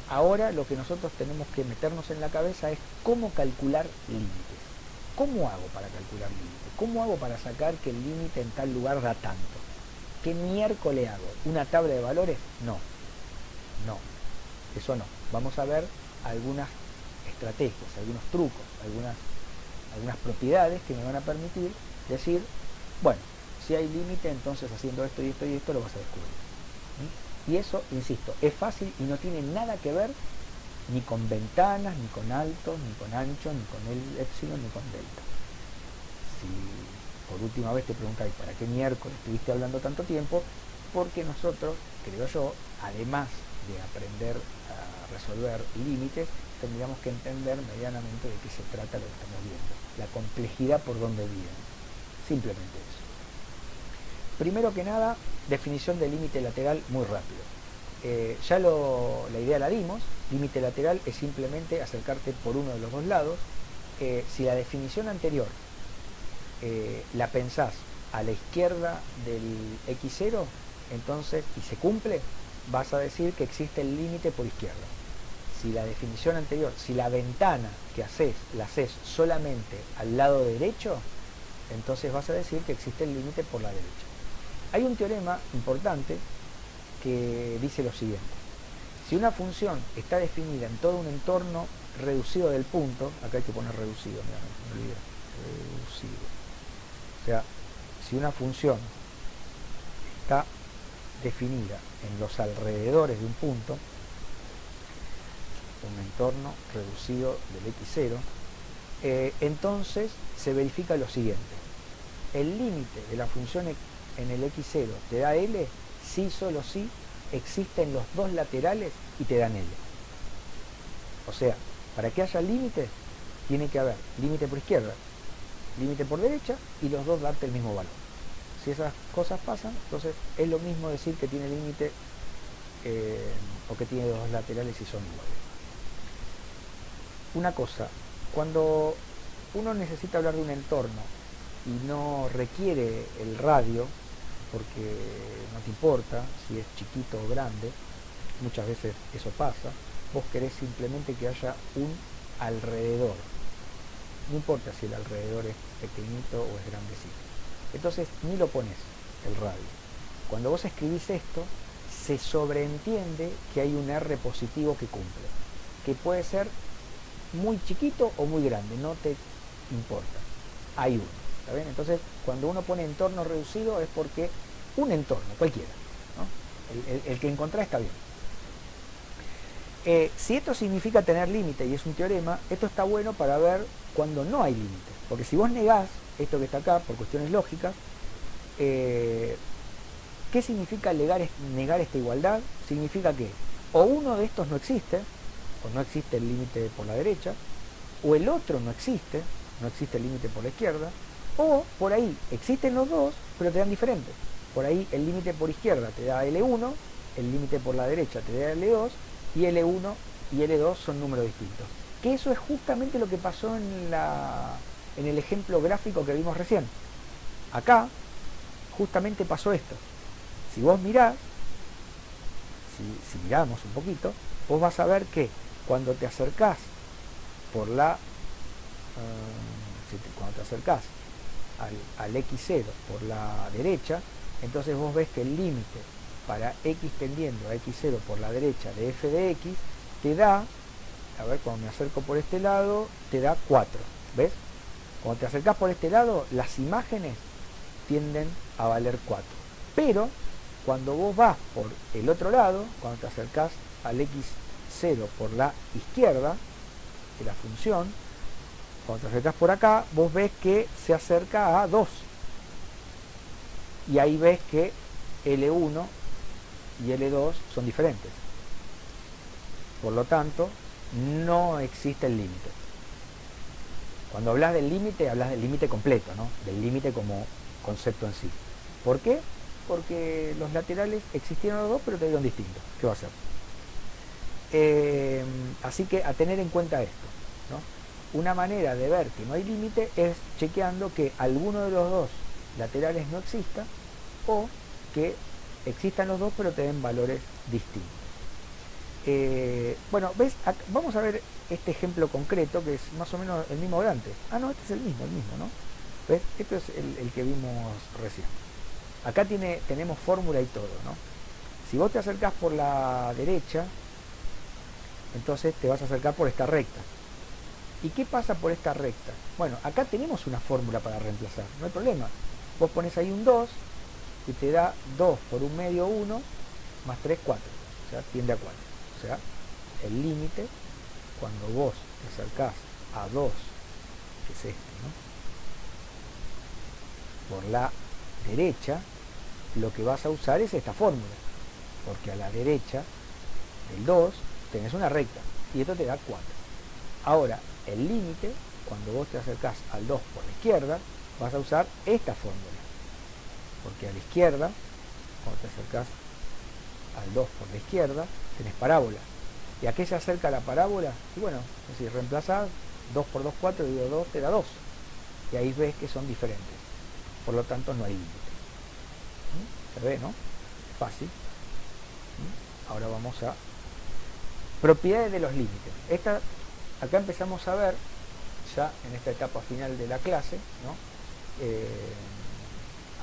Ahora lo que nosotros tenemos que meternos en la cabeza es cómo calcular límites. ¿Cómo hago para calcular límites? ¿Cómo hago para sacar que el límite en tal lugar da tanto? ¿Qué miércoles hago? ¿Una tabla de valores? No, eso no. Vamos a ver algunas estrategias, algunos trucos, algunas propiedades que me van a permitir decir, bueno, si hay límite, entonces haciendo esto y esto y esto lo vas a descubrir. Y eso, insisto, es fácil y no tiene nada que ver ni con ventanas, ni con altos, ni con anchos, ni con el epsilon, ni con delta. Si por última vez te preguntáis, ¿para qué miércoles estuviste hablando tanto tiempo? Porque nosotros, creo yo, además de aprender a resolver límites, tendríamos que entender medianamente de qué se trata lo que estamos viendo, la complejidad por donde viene, simplemente eso. Primero que nada, definición de límite lateral muy rápido. La idea la dimos, límite lateral es simplemente acercarte por uno de los dos lados. Si la definición anterior la pensás a la izquierda del x0, entonces, y se cumple, vas a decir que existe el límite por izquierda. Si la definición anterior, si la ventana que haces, la haces solamente al lado derecho, entonces vas a decir que existe el límite por la derecha. Hay un teorema importante que dice lo siguiente: si una función está definida en todo un entorno reducido del punto, acá hay que poner reducido, mira, me olvidé, reducido. O sea, si una función está definida en los alrededores de un punto, un entorno reducido del x0, entonces se verifica lo siguiente: el límite de la función en el x0 te da L si solo si existen los dos laterales y te dan L. O sea, para que haya límite, tiene que haber límite por izquierda, límite por derecha y los dos darte el mismo valor. Si esas cosas pasan, entonces es lo mismo decir que tiene límite o que tiene dos laterales y son iguales. Una cosa, cuando uno necesita hablar de un entorno y no requiere el radio, porque no te importa si es chiquito o grande, muchas veces eso pasa, vos querés simplemente que haya un alrededor. No importa si el alrededor es pequeñito o es grandecito. Entonces ni lo pones el radio. Cuando vos escribís esto, se sobreentiende que hay un R positivo que cumple, que puede ser muy chiquito o muy grande, no te importa. Hay uno, ¿está bien? Entonces, cuando uno pone entorno reducido es porque un entorno, cualquiera, ¿no? El que encontrás está bien. Si esto significa tener límite y es un teorema, esto está bueno para ver cuando no hay límite. Porque si vos negás esto que está acá por cuestiones lógicas, ¿qué significa negar esta igualdad? Significa que o uno de estos no existe, o no existe el límite por la derecha, o el otro no existe el límite por la izquierda, o por ahí existen los dos, pero te dan diferentes. Por ahí el límite por izquierda te da L1, el límite por la derecha te da L2, y L1 y L2 son números distintos. Que eso es justamente lo que pasó en el ejemplo gráfico que vimos recién. Acá justamente pasó esto. Si vos mirás, si miramos un poquito, vos vas a ver que cuando te acercás por cuando te acercás al x0 por la derecha, entonces vos ves que el límite para x tendiendo a x0 por la derecha de f de x te da, a ver, cuando me acerco por este lado, te da 4, ¿ves? Cuando te acercás por este lado, las imágenes tienden a valer 4. Pero, cuando vos vas por el otro lado, cuando te acercás al x0 por la izquierda de la función, cuando te acercás por acá, vos ves que se acerca a 2. Y ahí ves que L1 y L2 son diferentes. Por lo tanto, no existe el límite. Cuando hablas del límite completo, ¿no? Del límite como concepto en sí. ¿Por qué? Porque los laterales existieron los dos, pero te dieron distintos. ¿Qué va a ser? Así que a tener en cuenta esto, ¿no? Una manera de ver que no hay límite es chequeando que alguno de los dos laterales no exista, o que existan los dos pero te den valores distintos. Bueno, ¿ves? Vamos a ver este ejemplo concreto que es más o menos el mismo de antes. Ah, no, este es el mismo, ¿no? ¿Ves? Este es el que vimos recién. Acá tenemos fórmula y todo, ¿no? Si vos te acercás por la derecha, entonces te vas a acercar por esta recta. ¿Y qué pasa por esta recta? Bueno, acá tenemos una fórmula para reemplazar, no hay problema. Vos pones ahí un 2 y te da 2 por un medio 1 más 3, 4. O sea, tiende a 4. O sea, el límite, cuando vos te acercás a 2, que es este, ¿no? Por la derecha, lo que vas a usar es esta fórmula. porque a la derecha del 2 tenés una recta y esto te da 4. Ahora, el límite, cuando vos te acercás al 2 por la izquierda, vas a usar esta fórmula, porque a la izquierda, cuando te acercás al 2 por la izquierda, tenés parábola. ¿Y a qué se acerca la parábola? Y bueno, si reemplazás 2 por 2, 4, dividido 2, te da 2. Y ahí ves que son diferentes. Por lo tanto, no hay límite. ¿Se ve, no? Fácil. Ahora vamos a propiedades de los límites. Acá empezamos a ver, ya en esta etapa final de la clase, ¿no?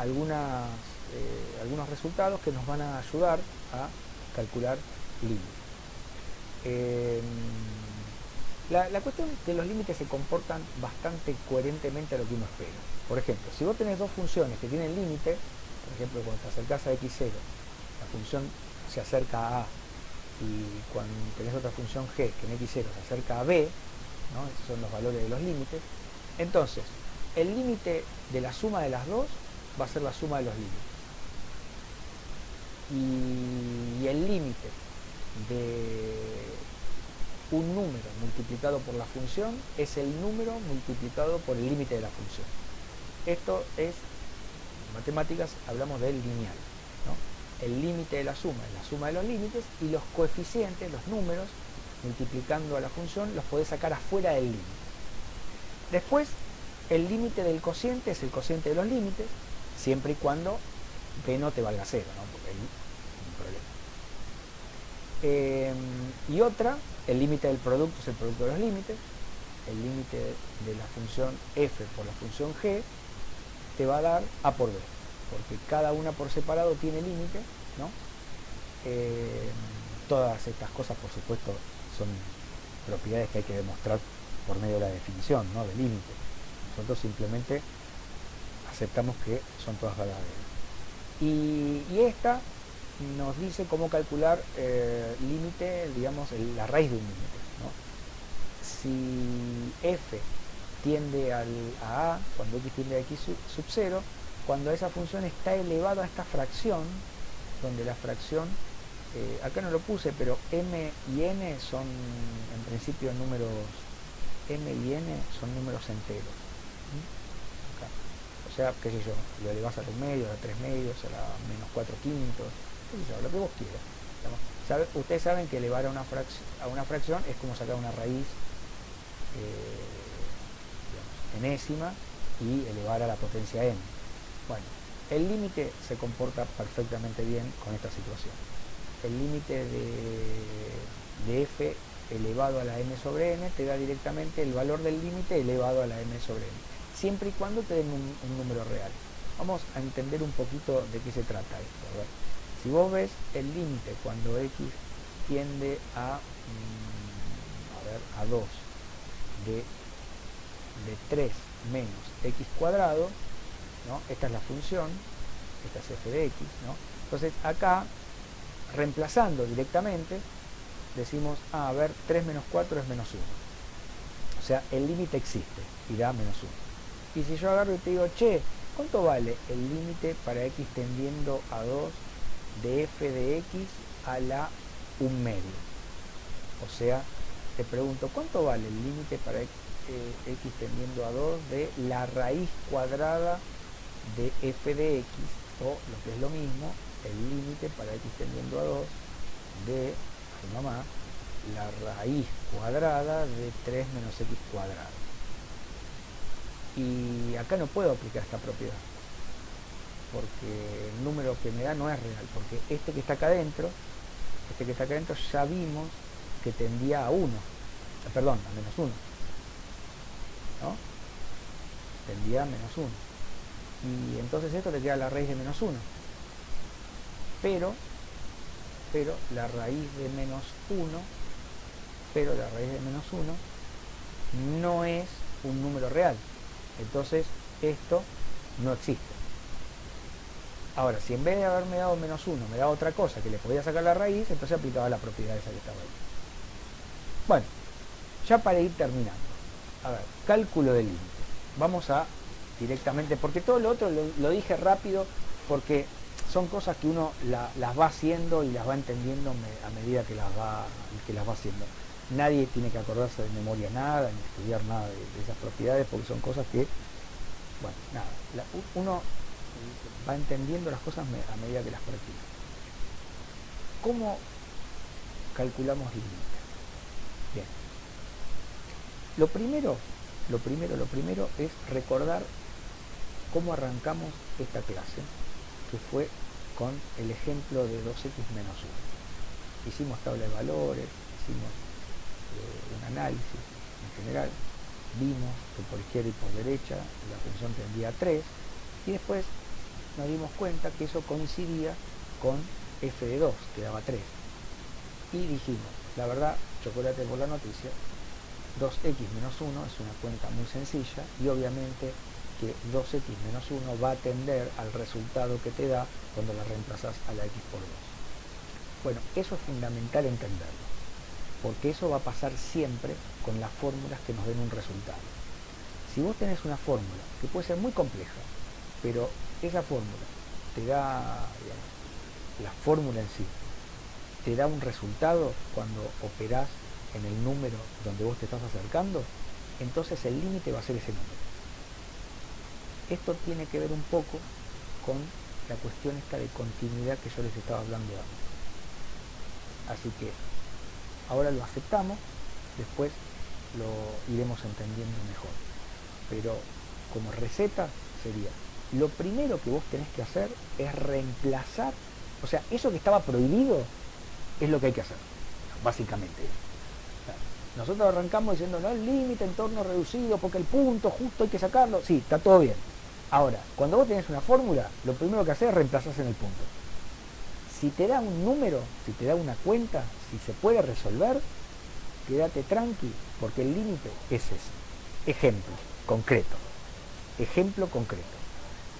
Algunos resultados que nos van a ayudar a calcular límites. La cuestión de los límites se comportan bastante coherentemente a lo que uno espera. Por ejemplo, si vos tenés dos funciones que tienen límite, por ejemplo, cuando te acercás a x0, la función se acerca a a, y cuando tenés otra función g que en x0 se acerca a b, ¿no? Esos son los valores de los límites. Entonces, el límite de la suma de las dos va a ser la suma de los límites. Y el límite de un número multiplicado por la función es el número multiplicado por el límite de la función. Esto es, en matemáticas hablamos del lineal, ¿no? El límite de la suma es la suma de los límites y los coeficientes, los números, multiplicando a la función, los podés sacar afuera del límite. Después, el límite del cociente es el cociente de los límites, siempre y cuando b no te valga 0, ¿no? Porque ahí hay un problema. Y otra, el límite del producto es el producto de los límites. El límite de la función f por la función g te va a dar a por b, porque cada una por separado tiene límite, ¿no? Todas estas cosas, por supuesto, son propiedades que hay que demostrar por medio de la definición, ¿no? Del límite. Nosotros simplemente aceptamos que son todas verdaderas. Y esta nos dice cómo calcular límite, digamos, la raíz de un límite, ¿no? Si f tiende a a, cuando x tiende a x sub 0, cuando esa función está elevada a esta fracción, donde la fracción, acá no lo puse, pero m y n son en principio números, m y n son números enteros. Acá. O sea, qué sé yo, lo elevás a los medios, a 3 medios, a la menos 4 quintos, lo que vos quieras. Ustedes saben que elevar a una fracción es como sacar una raíz enésima y elevar a la potencia n. Bueno, el límite se comporta perfectamente bien con esta situación. El límite de f elevado a la m sobre n te da directamente el valor del límite elevado a la m sobre n, siempre y cuando te den un número real. Vamos a entender un poquito de qué se trata esto. A ver, si vos ves el límite cuando x tiende a 2 de 3 menos x cuadrado, ¿no? Esta es la función, esta es f de x, ¿no? Entonces acá, reemplazando directamente, decimos, a ver, 3 menos 4 es menos 1. O sea, el límite existe y da menos 1. Y si yo agarro y te digo, che, ¿cuánto vale el límite para x tendiendo a 2 de f de x a la 1 medio? O sea, te pregunto, ¿cuánto vale el límite para x tendiendo a 2 de la raíz cuadrada de f de x, o lo que es lo mismo, el límite para x tendiendo a 2 de, ay mamá, la raíz cuadrada de 3 menos x cuadrado? Y acá no puedo aplicar esta propiedad, porque el número que me da no es real, porque este que está acá adentro ya vimos que tendía a 1, perdón, a menos 1, ¿no? Tendía a menos 1. Y entonces esto te queda la raíz de menos 1. Pero la raíz de menos 1, no es un número real. Entonces esto no existe. Ahora, si en vez de haberme dado menos 1 me da otra cosa que le podía sacar la raíz, entonces aplicaba la propiedad esa que estaba ahí. Bueno, ya para ir terminando, a ver, cálculo de límite. Vamos a directamente, porque todo lo otro lo dije rápido, porque son cosas que uno las va haciendo y las va entendiendo a medida que las va haciendo. Nadie tiene que acordarse de memoria nada, ni estudiar nada de esas propiedades, porque son cosas que, bueno, nada, uno va entendiendo las cosas a medida que las practica. ¿Cómo calculamos límites? Bien. Lo primero es recordar cómo arrancamos esta clase, que fue con el ejemplo de 2x menos 1. Hicimos tabla de valores, hicimos un análisis en general, vimos que por izquierda y por derecha la función tendía a 3, y después nos dimos cuenta que eso coincidía con f de 2, que daba 3. Y dijimos, la verdad, chocolate por la noticia, 2x menos 1 es una cuenta muy sencilla, y obviamente que 2x menos 1 va a tender al resultado que te da cuando la reemplazas a la x por 2. Bueno, eso es fundamental entenderlo, porque eso va a pasar siempre con las fórmulas que nos den un resultado. Si vos tenés una fórmula que puede ser muy compleja, pero esa fórmula te da, digamos, la fórmula en sí, te da un resultado cuando operás en el número donde vos te estás acercando, entonces el límite va a ser ese número. Esto tiene que ver un poco con la cuestión esta de continuidad que yo les estaba hablando antes. Así que ahora lo aceptamos, después lo iremos entendiendo mejor. Pero como receta sería, lo primero que vos tenés que hacer es reemplazar, o sea, eso que estaba prohibido es lo que hay que hacer, básicamente. Nosotros arrancamos diciendo, no, el límite en torno reducido, porque el punto justo hay que sacarlo. Sí, está todo bien. Ahora, cuando vos tenés una fórmula, lo primero que haces es reemplazar en el punto. Si te da un número, si te da una cuenta, si se puede resolver, quédate tranqui, porque el límite es ese. Ejemplo concreto. Ejemplo concreto.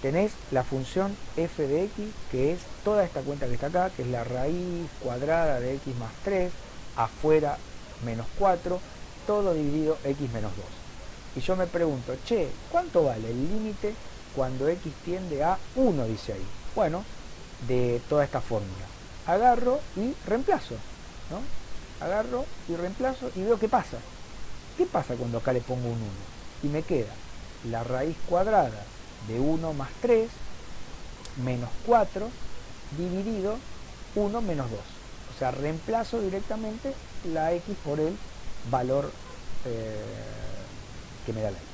Tenés la función f de x, que es toda esta cuenta que está acá, que es la raíz cuadrada de x más 3, afuera menos 4, todo dividido x menos 2. Y yo me pregunto, che, ¿cuánto vale el límite cuando x tiende a 1, dice ahí? Bueno, de toda esta fórmula. Agarro y reemplazo, ¿no? Agarro y reemplazo y veo qué pasa. ¿Qué pasa cuando acá le pongo un 1? Y me queda la raíz cuadrada de 1 más 3 menos 4 dividido 1 menos 2. O sea, reemplazo directamente la x por el valor que me da la x.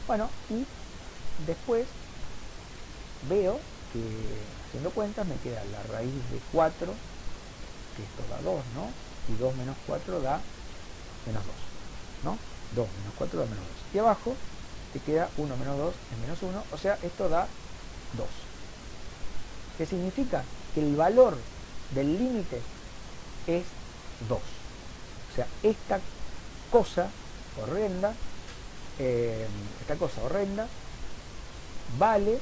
Bueno, y después veo que, haciendo cuentas, me queda la raíz de 4, que esto da 2, ¿no? Y 2 menos 4 da menos 2, ¿no? 2 menos 4 da menos 2. Y abajo te queda 1 menos 2 es menos 1, o sea, esto da 2. ¿Qué significa? Que el valor del límite es 2. O sea, esta cosa horrenda vale,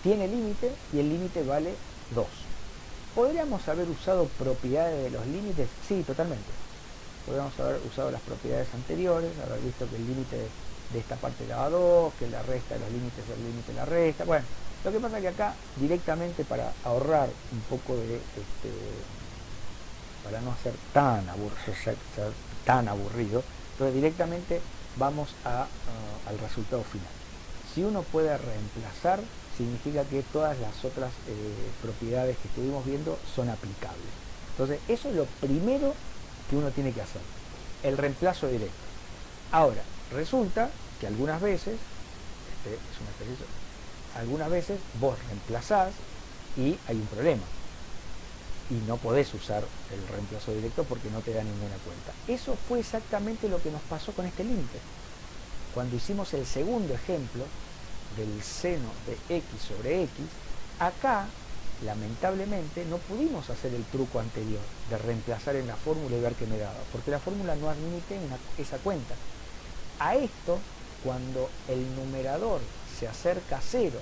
tiene límite, y el límite vale 2. ¿Podríamos haber usado propiedades de los límites? Sí, totalmente. Podríamos haber usado las propiedades anteriores, haber visto que el límite de esta parte daba 2, que la resta de los límites es el límite de la resta. Bueno, lo que pasa es que acá directamente, para ahorrar un poco de para no ser tan aburrido, entonces directamente vamos al resultado final. Si uno puede reemplazar, significa que todas las otras propiedades que estuvimos viendo son aplicables. Entonces eso es lo primero que uno tiene que hacer, el reemplazo directo. Ahora, resulta que algunas veces, es un ejercicio, algunas veces vos reemplazás y hay un problema y no podés usar el reemplazo directo porque no te da ninguna cuenta. Eso fue exactamente lo que nos pasó con este límite. Cuando hicimos el segundo ejemplo del seno de x sobre x, acá lamentablemente no pudimos hacer el truco anterior de reemplazar en la fórmula y ver qué me daba, porque la fórmula no admite esa cuenta. A esto, cuando el numerador se acerca a 0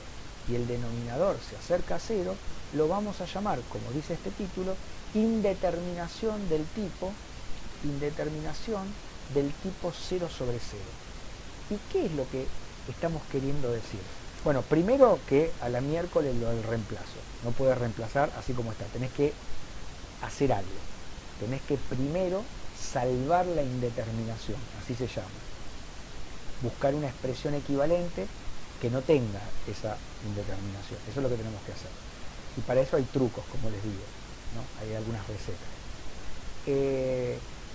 y el denominador se acerca a 0, lo vamos a llamar, como dice este título, indeterminación del tipo 0 sobre 0. ¿Y qué es lo que estamos queriendo decir? Bueno, primero que a la miércoles lo del reemplazo. No puedes reemplazar así como está. Tenés que hacer algo. Tenés que primero salvar la indeterminación, así se llama. Buscar una expresión equivalente que no tenga esa indeterminación. Eso es lo que tenemos que hacer. Y para eso hay trucos, como les digo, ¿no? Hay algunas recetas.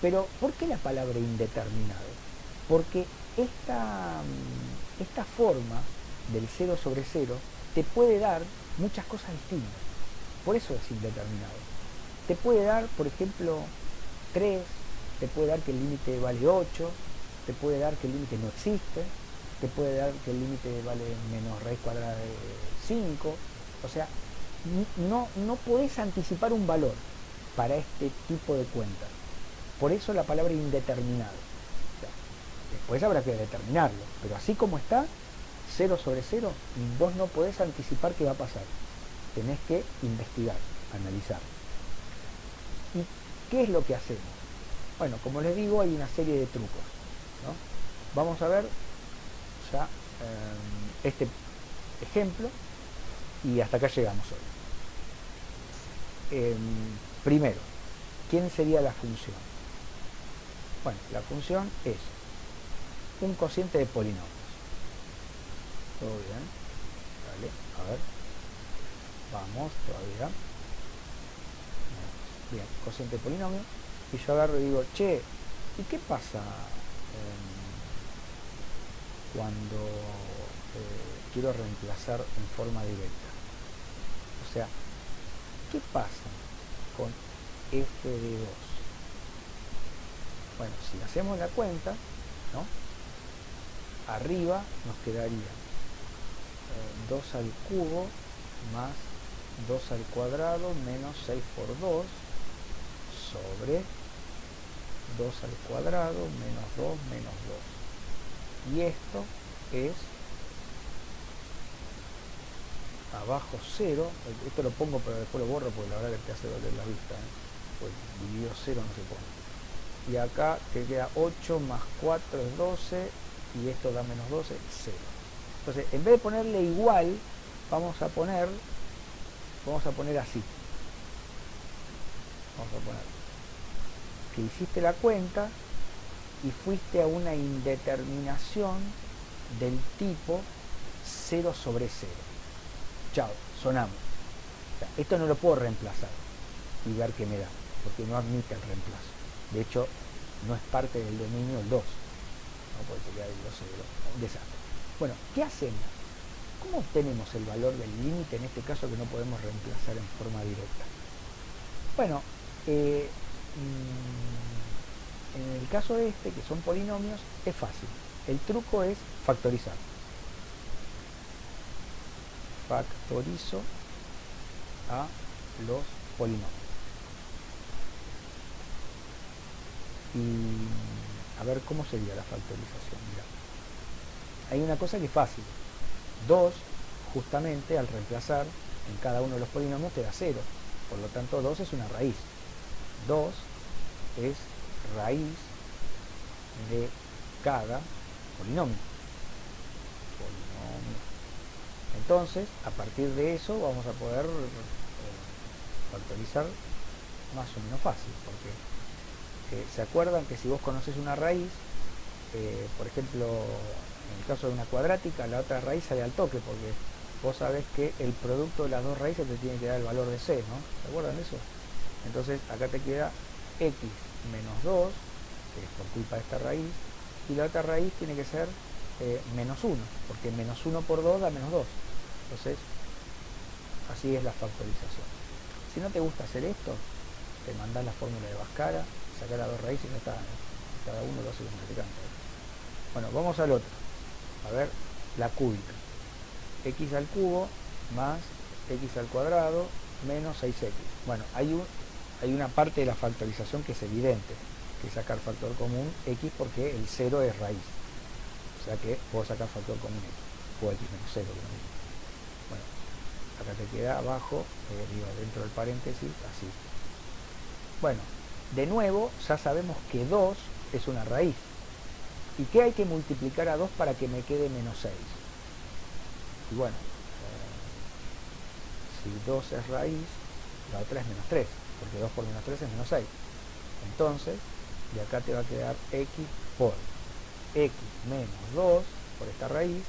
Pero, ¿por qué la palabra indeterminado? Porque esta forma del 0 sobre 0 te puede dar muchas cosas distintas. Por eso es indeterminado. Te puede dar, por ejemplo, 3, te puede dar que el límite vale 8, te puede dar que el límite no existe, te puede dar que el límite vale menos raíz cuadrada de 5. O sea, no podés anticipar un valor para este tipo de cuentas. Por eso la palabra indeterminado. O sea, después habrá que determinarlo, pero así como está, 0 sobre 0, vos no podés anticipar qué va a pasar. Tenés que investigar, analizar. ¿Y qué es lo que hacemos? Bueno, como les digo, hay una serie de trucos, ¿no? Vamos a ver ya este ejemplo y hasta acá llegamos hoy. Primero, ¿quién sería la función? Bueno, la función es un cociente de polinomios. ¿Todo bien? Vale, a ver. Vamos, todavía. Bien, cociente de polinomio. Y yo agarro y digo, che, ¿y qué pasa cuando quiero reemplazar en forma directa? O sea, ¿qué pasa con f de 2? Bueno, si hacemos la cuenta, ¿no? Arriba nos quedaría 2 al cubo más 2 al cuadrado menos 6 por 2 sobre 2 al cuadrado menos 2 menos 2. Y esto es abajo 0. Esto lo pongo pero después lo borro porque la verdad que te hace doler la vista, ¿eh? Pues dividido 0 no se pone. Y acá te queda 8 más 4 es 12 y esto da menos 12, 0. Entonces, en vez de ponerle igual, vamos a poner así. Vamos a poner que hiciste la cuenta y fuiste a una indeterminación del tipo 0 sobre 0. Chao, sonamos. O sea, esto no lo puedo reemplazar y ver qué me da, porque no admite el reemplazo. De hecho, no es parte del dominio el 2. No puede quedar el 2 0. Un desastre. Bueno, ¿qué hacemos? ¿Cómo obtenemos el valor del límite en este caso que no podemos reemplazar en forma directa? Bueno, en el caso de este, que son polinomios, es fácil. El truco es factorizar. Factorizo a los polinomios. Y a ver cómo sería la factorización. Mirá. Hay una cosa que es fácil. 2, justamente al reemplazar en cada uno de los polinomios te da 0. Por lo tanto, 2 es una raíz. 2 es raíz de cada polinomio. Entonces, a partir de eso vamos a poder factorizar más o menos fácil, porque ¿se acuerdan que si vos conoces una raíz, por ejemplo, en el caso de una cuadrática, la otra raíz sale al toque, porque vos sabés que el producto de las dos raíces te tiene que dar el valor de c, ¿no? ¿Se acuerdan de eso? Entonces, acá te queda x menos 2, que es por culpa de esta raíz, y la otra raíz tiene que ser menos 1, porque menos 1 por 2 da menos 2. Entonces, así es la factorización. Si no te gusta hacer esto, te mandás la fórmula de Bhaskara, sacás las dos raíces y no está, cada uno lo hace como te canta. Bueno, vamos al otro. A ver, la cúbica. X al cubo más x al cuadrado menos 6x. Bueno, hay una parte de la factorización que es evidente, que es sacar factor común x, porque el 0 es raíz. O sea que puedo sacar factor común x, o x menos 0. Bueno, acá te queda abajo, dentro del paréntesis, así. Bueno, de nuevo, ya sabemos que 2 es una raíz. ¿Y qué hay que multiplicar a 2 para que me quede menos 6? Y bueno, si 2 es raíz, la otra es menos 3, porque 2 por menos 3 es menos 6. Entonces, de acá te va a quedar x por x menos 2 por esta raíz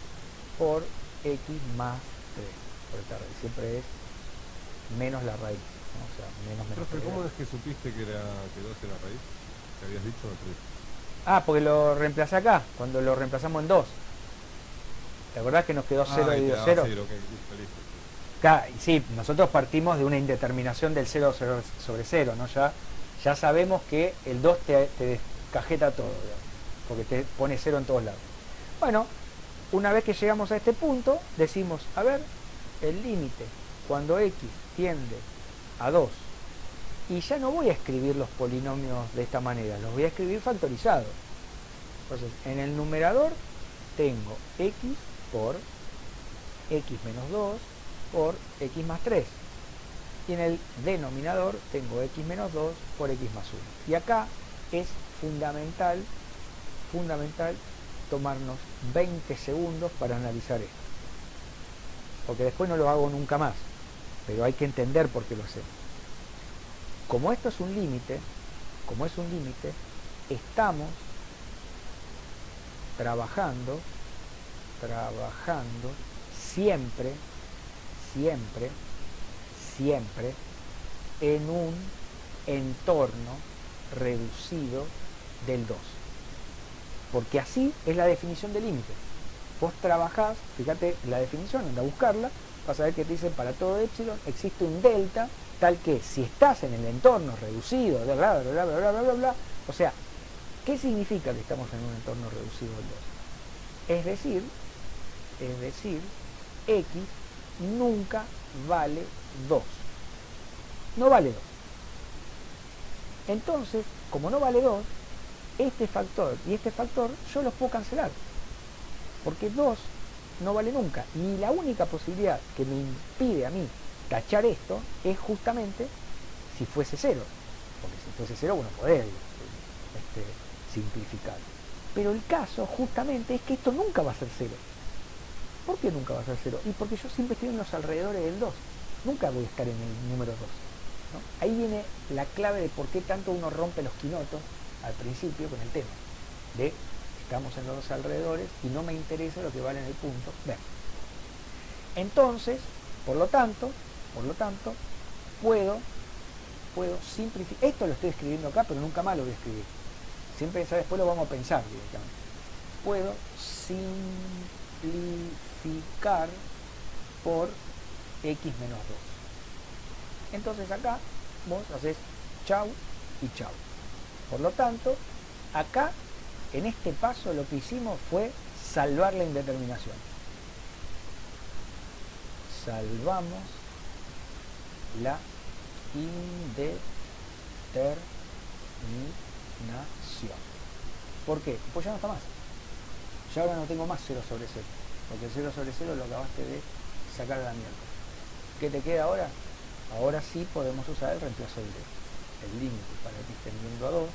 por x más 3 por esta raíz. Siempre es menos la raíz, ¿no? O sea, menos menos Profe, 3. ¿cómo es que supiste que 2 era raíz? ¿Te habías dicho o 3? Ah, porque lo reemplacé acá, cuando lo reemplazamos en 2. ¿Te acordás que nos quedó 0 Ah, y te dividido daba 0? 0, ok, listo, listo. Sí, nosotros partimos de una indeterminación del 0 sobre 0, ¿no? Ya sabemos que el 2 te descajeta todo, digamos, porque te pone 0 en todos lados. Bueno, una vez que llegamos a este punto, decimos, a ver, el límite cuando x tiende a 2, y ya no voy a escribir los polinomios de esta manera, los voy a escribir factorizados. Entonces, en el numerador tengo x por x menos 2 por x más 3. Y en el denominador tengo x menos 2 por x más 1. Y acá es fundamental tomarnos 20 segundos para analizar esto. Porque después no lo hago nunca más. Pero hay que entender por qué lo hacemos. Como esto es un límite, estamos trabajando siempre en un entorno reducido del 2. Porque así es la definición de límite. Vos trabajás, fíjate la definición, anda a buscarla, vas a ver que te dice para todo epsilon existe un delta, tal que si estás en el entorno reducido, bla, bla, bla, bla, bla, bla, bla, o sea, ¿qué significa que estamos en un entorno reducido del 2? Es decir, x nunca vale 2. No vale 2. Entonces, como no vale 2, este factor y este factor yo los puedo cancelar. Porque 2 no vale nunca. Y la única posibilidad que me impide a mí tachar esto es justamente si fuese 0. Porque si fuese 0, bueno, podés simplificar. Pero el caso justamente es que esto nunca va a ser 0. ¿Por qué nunca va a ser 0? Y porque yo siempre estoy en los alrededores del 2. Nunca voy a estar en el número 2. ¿No? Ahí viene la clave de por qué tanto uno rompe los quinotos al principio con el tema. De estamos en los alrededores y no me interesa lo que vale en el punto B. Entonces, por lo tanto, puedo simplificar. Esto lo estoy escribiendo acá, pero nunca más lo voy a escribir. Siempre ya después lo vamos a pensar directamente. Puedo simplificar por x menos 2. Entonces acá vos haces chau y chau. Por lo tanto, acá en este paso lo que hicimos fue salvar la indeterminación. Salvamos la indeterminación. ¿Por qué? Pues ya no está más. Ya ahora no tengo más 0 sobre 0. Porque el 0 sobre 0 lo acabaste de sacar a la mierda. ¿Qué te queda ahora? Ahora sí podemos usar el reemplazo directo. El límite para x tendiendo a 2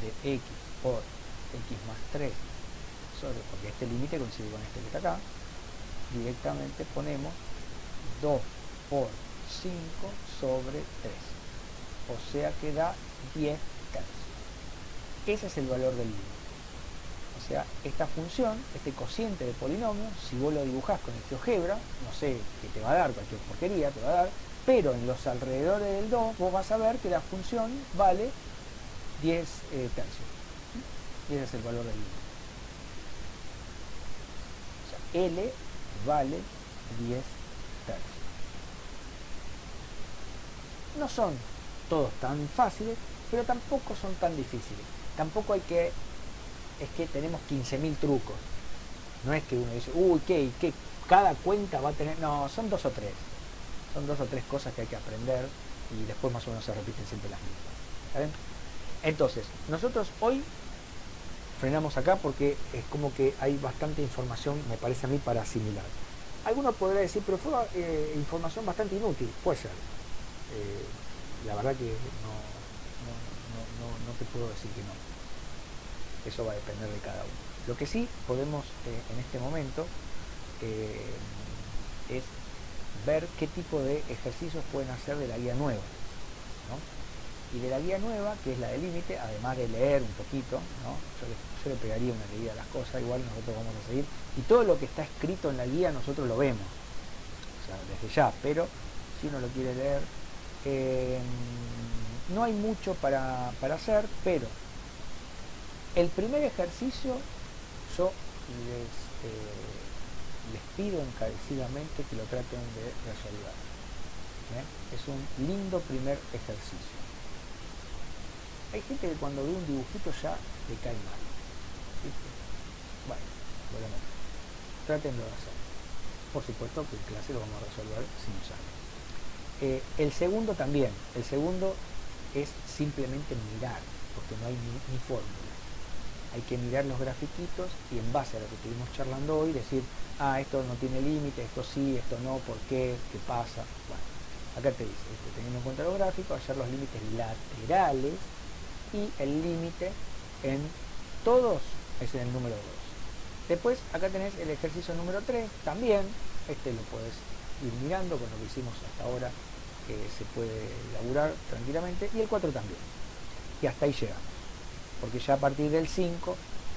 de x por x más 3 sobre, porque este límite coincide con este que está acá, directamente ponemos 2 por 5 sobre 3. O sea que da 10 tercios. Ese es el valor del límite. O sea, esta función, este cociente de polinomio, si vos lo dibujás con este GeoGebra, no sé qué te va a dar, cualquier porquería te va a dar, pero en los alrededores del 2 vos vas a ver que la función vale 10 tercios. Y ese es el valor del límite. O sea, L vale 10 tercios. No son todos tan fáciles, pero tampoco son tan difíciles. Tampoco hay que... Es que tenemos 15.000 trucos. No es que uno dice, uy, ¿qué? Cada cuenta va a tener... No, son 2 o 3. Son 2 o 3 cosas que hay que aprender y después más o menos se repiten siempre las mismas. ¿Saben? Entonces, nosotros hoy frenamos acá porque es como que hay bastante información, me parece a mí, para asimilar. Alguno podrá decir, pero fue información bastante inútil. Puede ser. La verdad que no te puedo decir que no. Eso va a depender de cada uno. Lo que sí podemos en este momento es ver qué tipo de ejercicios pueden hacer de la guía nueva, ¿no? Y de la guía nueva, que es la de límite, además de leer un poquito, ¿no? Yo le pegaría una leída a las cosas, igual nosotros vamos a seguir, y todo lo que está escrito en la guía nosotros lo vemos, o sea, desde ya, pero si uno lo quiere leer, no hay mucho para hacer, pero el primer ejercicio yo les pido encarecidamente que lo traten de resolver. Es un lindo primer ejercicio. Hay gente que cuando ve un dibujito ya le cae mal, ¿viste? Bueno, trátenlo de hacer. Por supuesto que en clase lo vamos a resolver sin usarlo. El segundo también. El segundo es simplemente mirar, porque no hay ni fórmula. Hay que mirar los grafiquitos y en base a lo que estuvimos charlando hoy decir, esto no tiene límite, esto sí, esto no, ¿por qué? ¿Qué pasa? Bueno, acá te dice, teniendo en cuenta los gráficos, hallar los límites laterales y el límite en todos es en el número 2. Después acá tenés el ejercicio número 3, también, lo podés ir mirando con lo que hicimos hasta ahora, que se puede elaborar tranquilamente, y el 4 también. Y hasta ahí llegamos, porque ya a partir del 5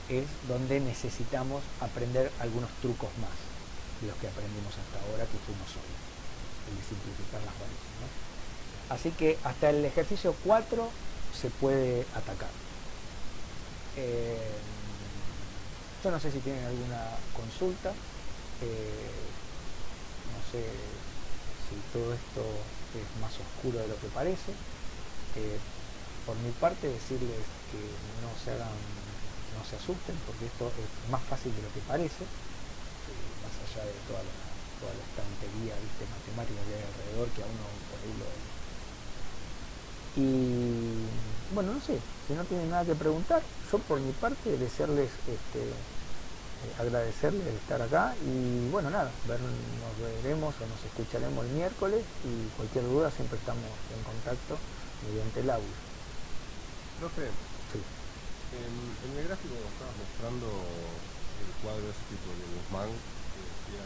es donde necesitamos aprender algunos trucos más de los que aprendimos hasta ahora, que fuimos hoy, el de simplificar las raíces, ¿no? Así que hasta el ejercicio 4 se puede atacar. Yo no sé si tienen alguna consulta, no sé si todo esto es más oscuro de lo que parece. Por mi parte decirles que no se asusten, porque esto es más fácil de lo que parece, más allá de toda la estantería, ¿viste?, matemática que hay alrededor, que a uno por ahí lo... Y bueno, no sé, si no tienen nada que preguntar, yo por mi parte desearles, agradecerles de estar acá y bueno, nada, nos veremos o nos escucharemos el miércoles y cualquier duda siempre estamos en contacto mediante el audio. Profe, Sí. en el gráfico estabas mostrando el cuadro ese tipo de Guzmán que decía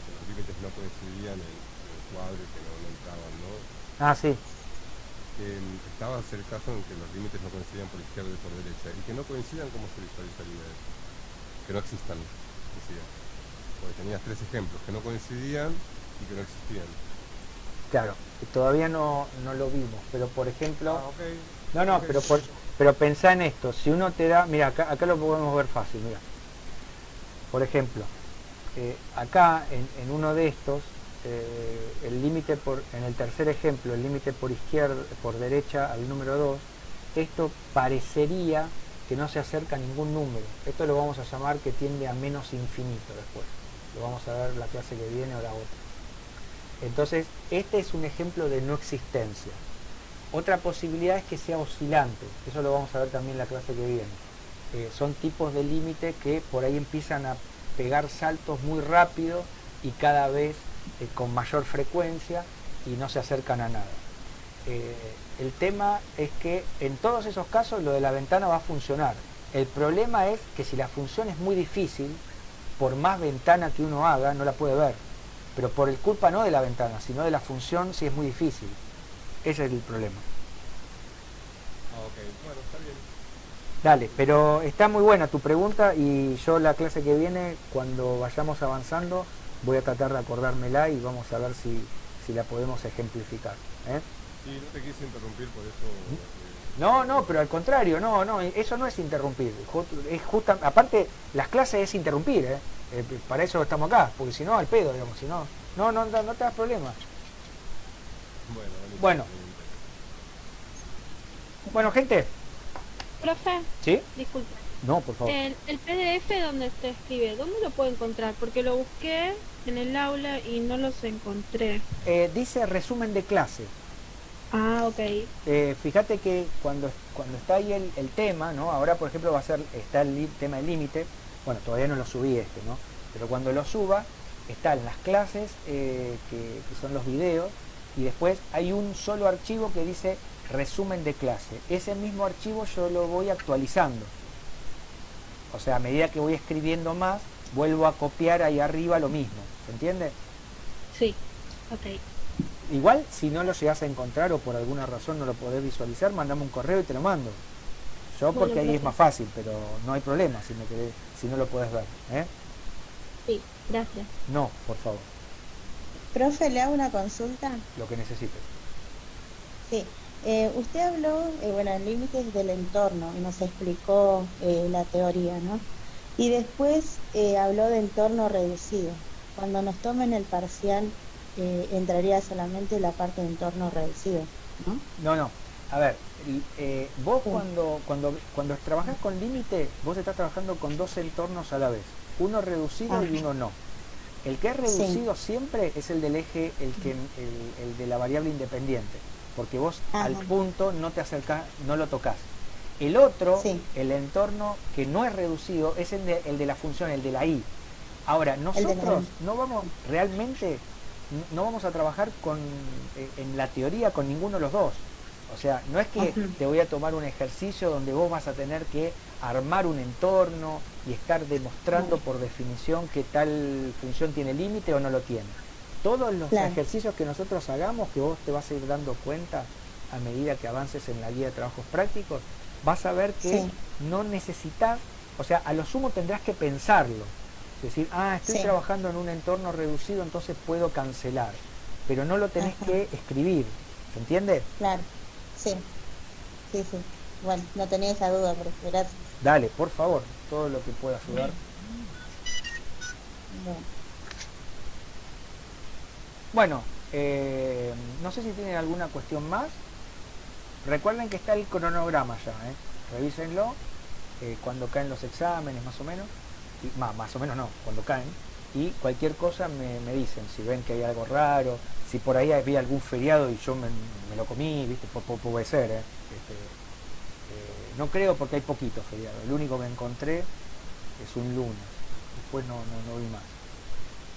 que los límites no coincidían en el cuadro y que no entraban, ¿no? Sí. Estaba el caso en que los límites no coincidían por izquierda y por derecha, y que no coincidan, ¿cómo se visualizaría eso? Que no existan, decía. Porque tenías 3 ejemplos, que no coincidían y que no existían. Claro, todavía no lo vimos, pero por ejemplo... Okay. No, Okay. pero pensá en esto, si uno te da... Mira, acá lo podemos ver fácil, mira. Por ejemplo, acá en uno de estos, el límite en el tercer ejemplo, el límite por izquierda, por derecha al número 2, esto parecería que no se acerca a ningún número. Esto lo vamos a llamar que tiende a menos infinito después. Lo vamos a ver la clase que viene o la otra. Entonces, este es un ejemplo de no existencia. Otra posibilidad es que sea oscilante. Eso lo vamos a ver también en la clase que viene. Son tipos de límite que por ahí empiezan a pegar saltos muy rápido y cada vez con mayor frecuencia y no se acercan a nada. El tema es que en todos esos casos lo de la ventana va a funcionar. El problema es que si la función es muy difícil, por más ventana que uno haga, no la puede ver. Pero por el culpa no de la ventana, sino de la función, si es muy difícil. Ese es el problema. Ok, bueno, está bien. Dale, pero está muy buena tu pregunta y yo la clase que viene, cuando vayamos avanzando, voy a tratar de acordármela y vamos a ver si la podemos ejemplificar. Sí, no te quise interrumpir por eso. No, pero al contrario, no, eso no es interrumpir. Es aparte, las clases es interrumpir, para eso estamos acá, porque si no, al pedo, digamos, si no, no te das problema. Bueno, gente. Profe, ¿Sí? disculpe. No, por favor. El PDF donde usted escribe, ¿dónde lo puedo encontrar? Porque lo busqué en el aula y no los encontré. Dice resumen de clase. Ok. Fíjate que cuando está ahí el tema, ¿no? Ahora, por ejemplo, está el tema del límite. Bueno, todavía no lo subí ¿no? Pero cuando lo suba, están las clases, que son los videos, y después hay un solo archivo que dice resumen de clase. Ese mismo archivo yo lo voy actualizando. O sea, a medida que voy escribiendo más, vuelvo a copiar ahí arriba lo mismo. ¿Se entiende? Sí, ok. Igual, si no lo llegas a encontrar o por alguna razón no lo podés visualizar, mandame un correo y te lo mando. Yo Bueno, porque ahí es profe. más fácil, pero no hay problema si, si no lo podés ver. ¿Eh? Sí, gracias. No, por favor, Profe, le hago una consulta. lo que necesites. Sí, usted habló, bueno, en límites del entorno y nos explicó la teoría, ¿no? Y después habló de entorno reducido. Cuando nos tomen el parcial, entraría solamente la parte de entorno reducido, ¿no? No, no. A ver, vos Sí. cuando trabajás con límite, vos estás trabajando con dos entornos a la vez. Uno reducido y Ajá, uno no. El que es sí, reducido siempre es el del eje, el de la variable independiente, porque vos al ajá, punto no te acercás, no lo tocas. El otro, sí, el entorno que no es reducido, es el de la función, el de la i. Ahora, el de la nosotros I. no vamos realmente, no vamos a trabajar en la teoría con ninguno de los dos. O sea, no es que Ajá, te voy a tomar un ejercicio donde vos vas a tener que armar un entorno y estar demostrando claro, por definición que tal función tiene límite o no lo tiene. Todos los claro, ejercicios que nosotros hagamos, que vos te vas a ir dando cuenta a medida que avances en la guía de trabajos prácticos, vas a ver que sí, no necesitas, o sea, a lo sumo tendrás que pensarlo. Decir, estoy sí, trabajando en un entorno reducido, entonces puedo cancelar. Pero no lo tenés ajá, que escribir. ¿Se entiende? claro, sí, sí, sí. Bueno, no tenía esa duda, profe, gracias. Dale, por favor, todo lo que pueda ayudar. Bueno, Bueno, no sé si tienen alguna cuestión más. Recuerden que está el cronograma ya, ¿eh? Revísenlo cuando caen los exámenes más o menos. Y, más o menos no, cuando caen. Y cualquier cosa me dicen, si ven que hay algo raro, si por ahí había algún feriado y yo me lo comí, ¿viste? Puede ser, ¿eh? No creo porque hay poquitos feriados. El único que encontré es un lunes. Después no vi más.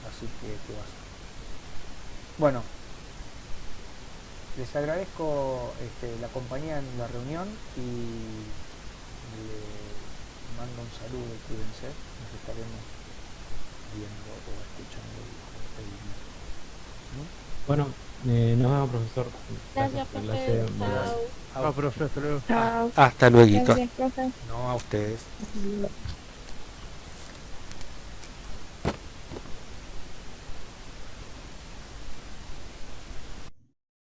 Así que, ¿qué va a ser? Bueno, les agradezco la compañía en la reunión y le mando un saludo y cuídense. Nos estaremos viendo o escuchando el día. Bueno, nos vemos, profesor. Gracias Gracias, por la profe. clase, muy buena. Chao. Ah, profe, hasta luego. Chao. Hasta luego. Gracias, profe. No, a ustedes. hasta luego.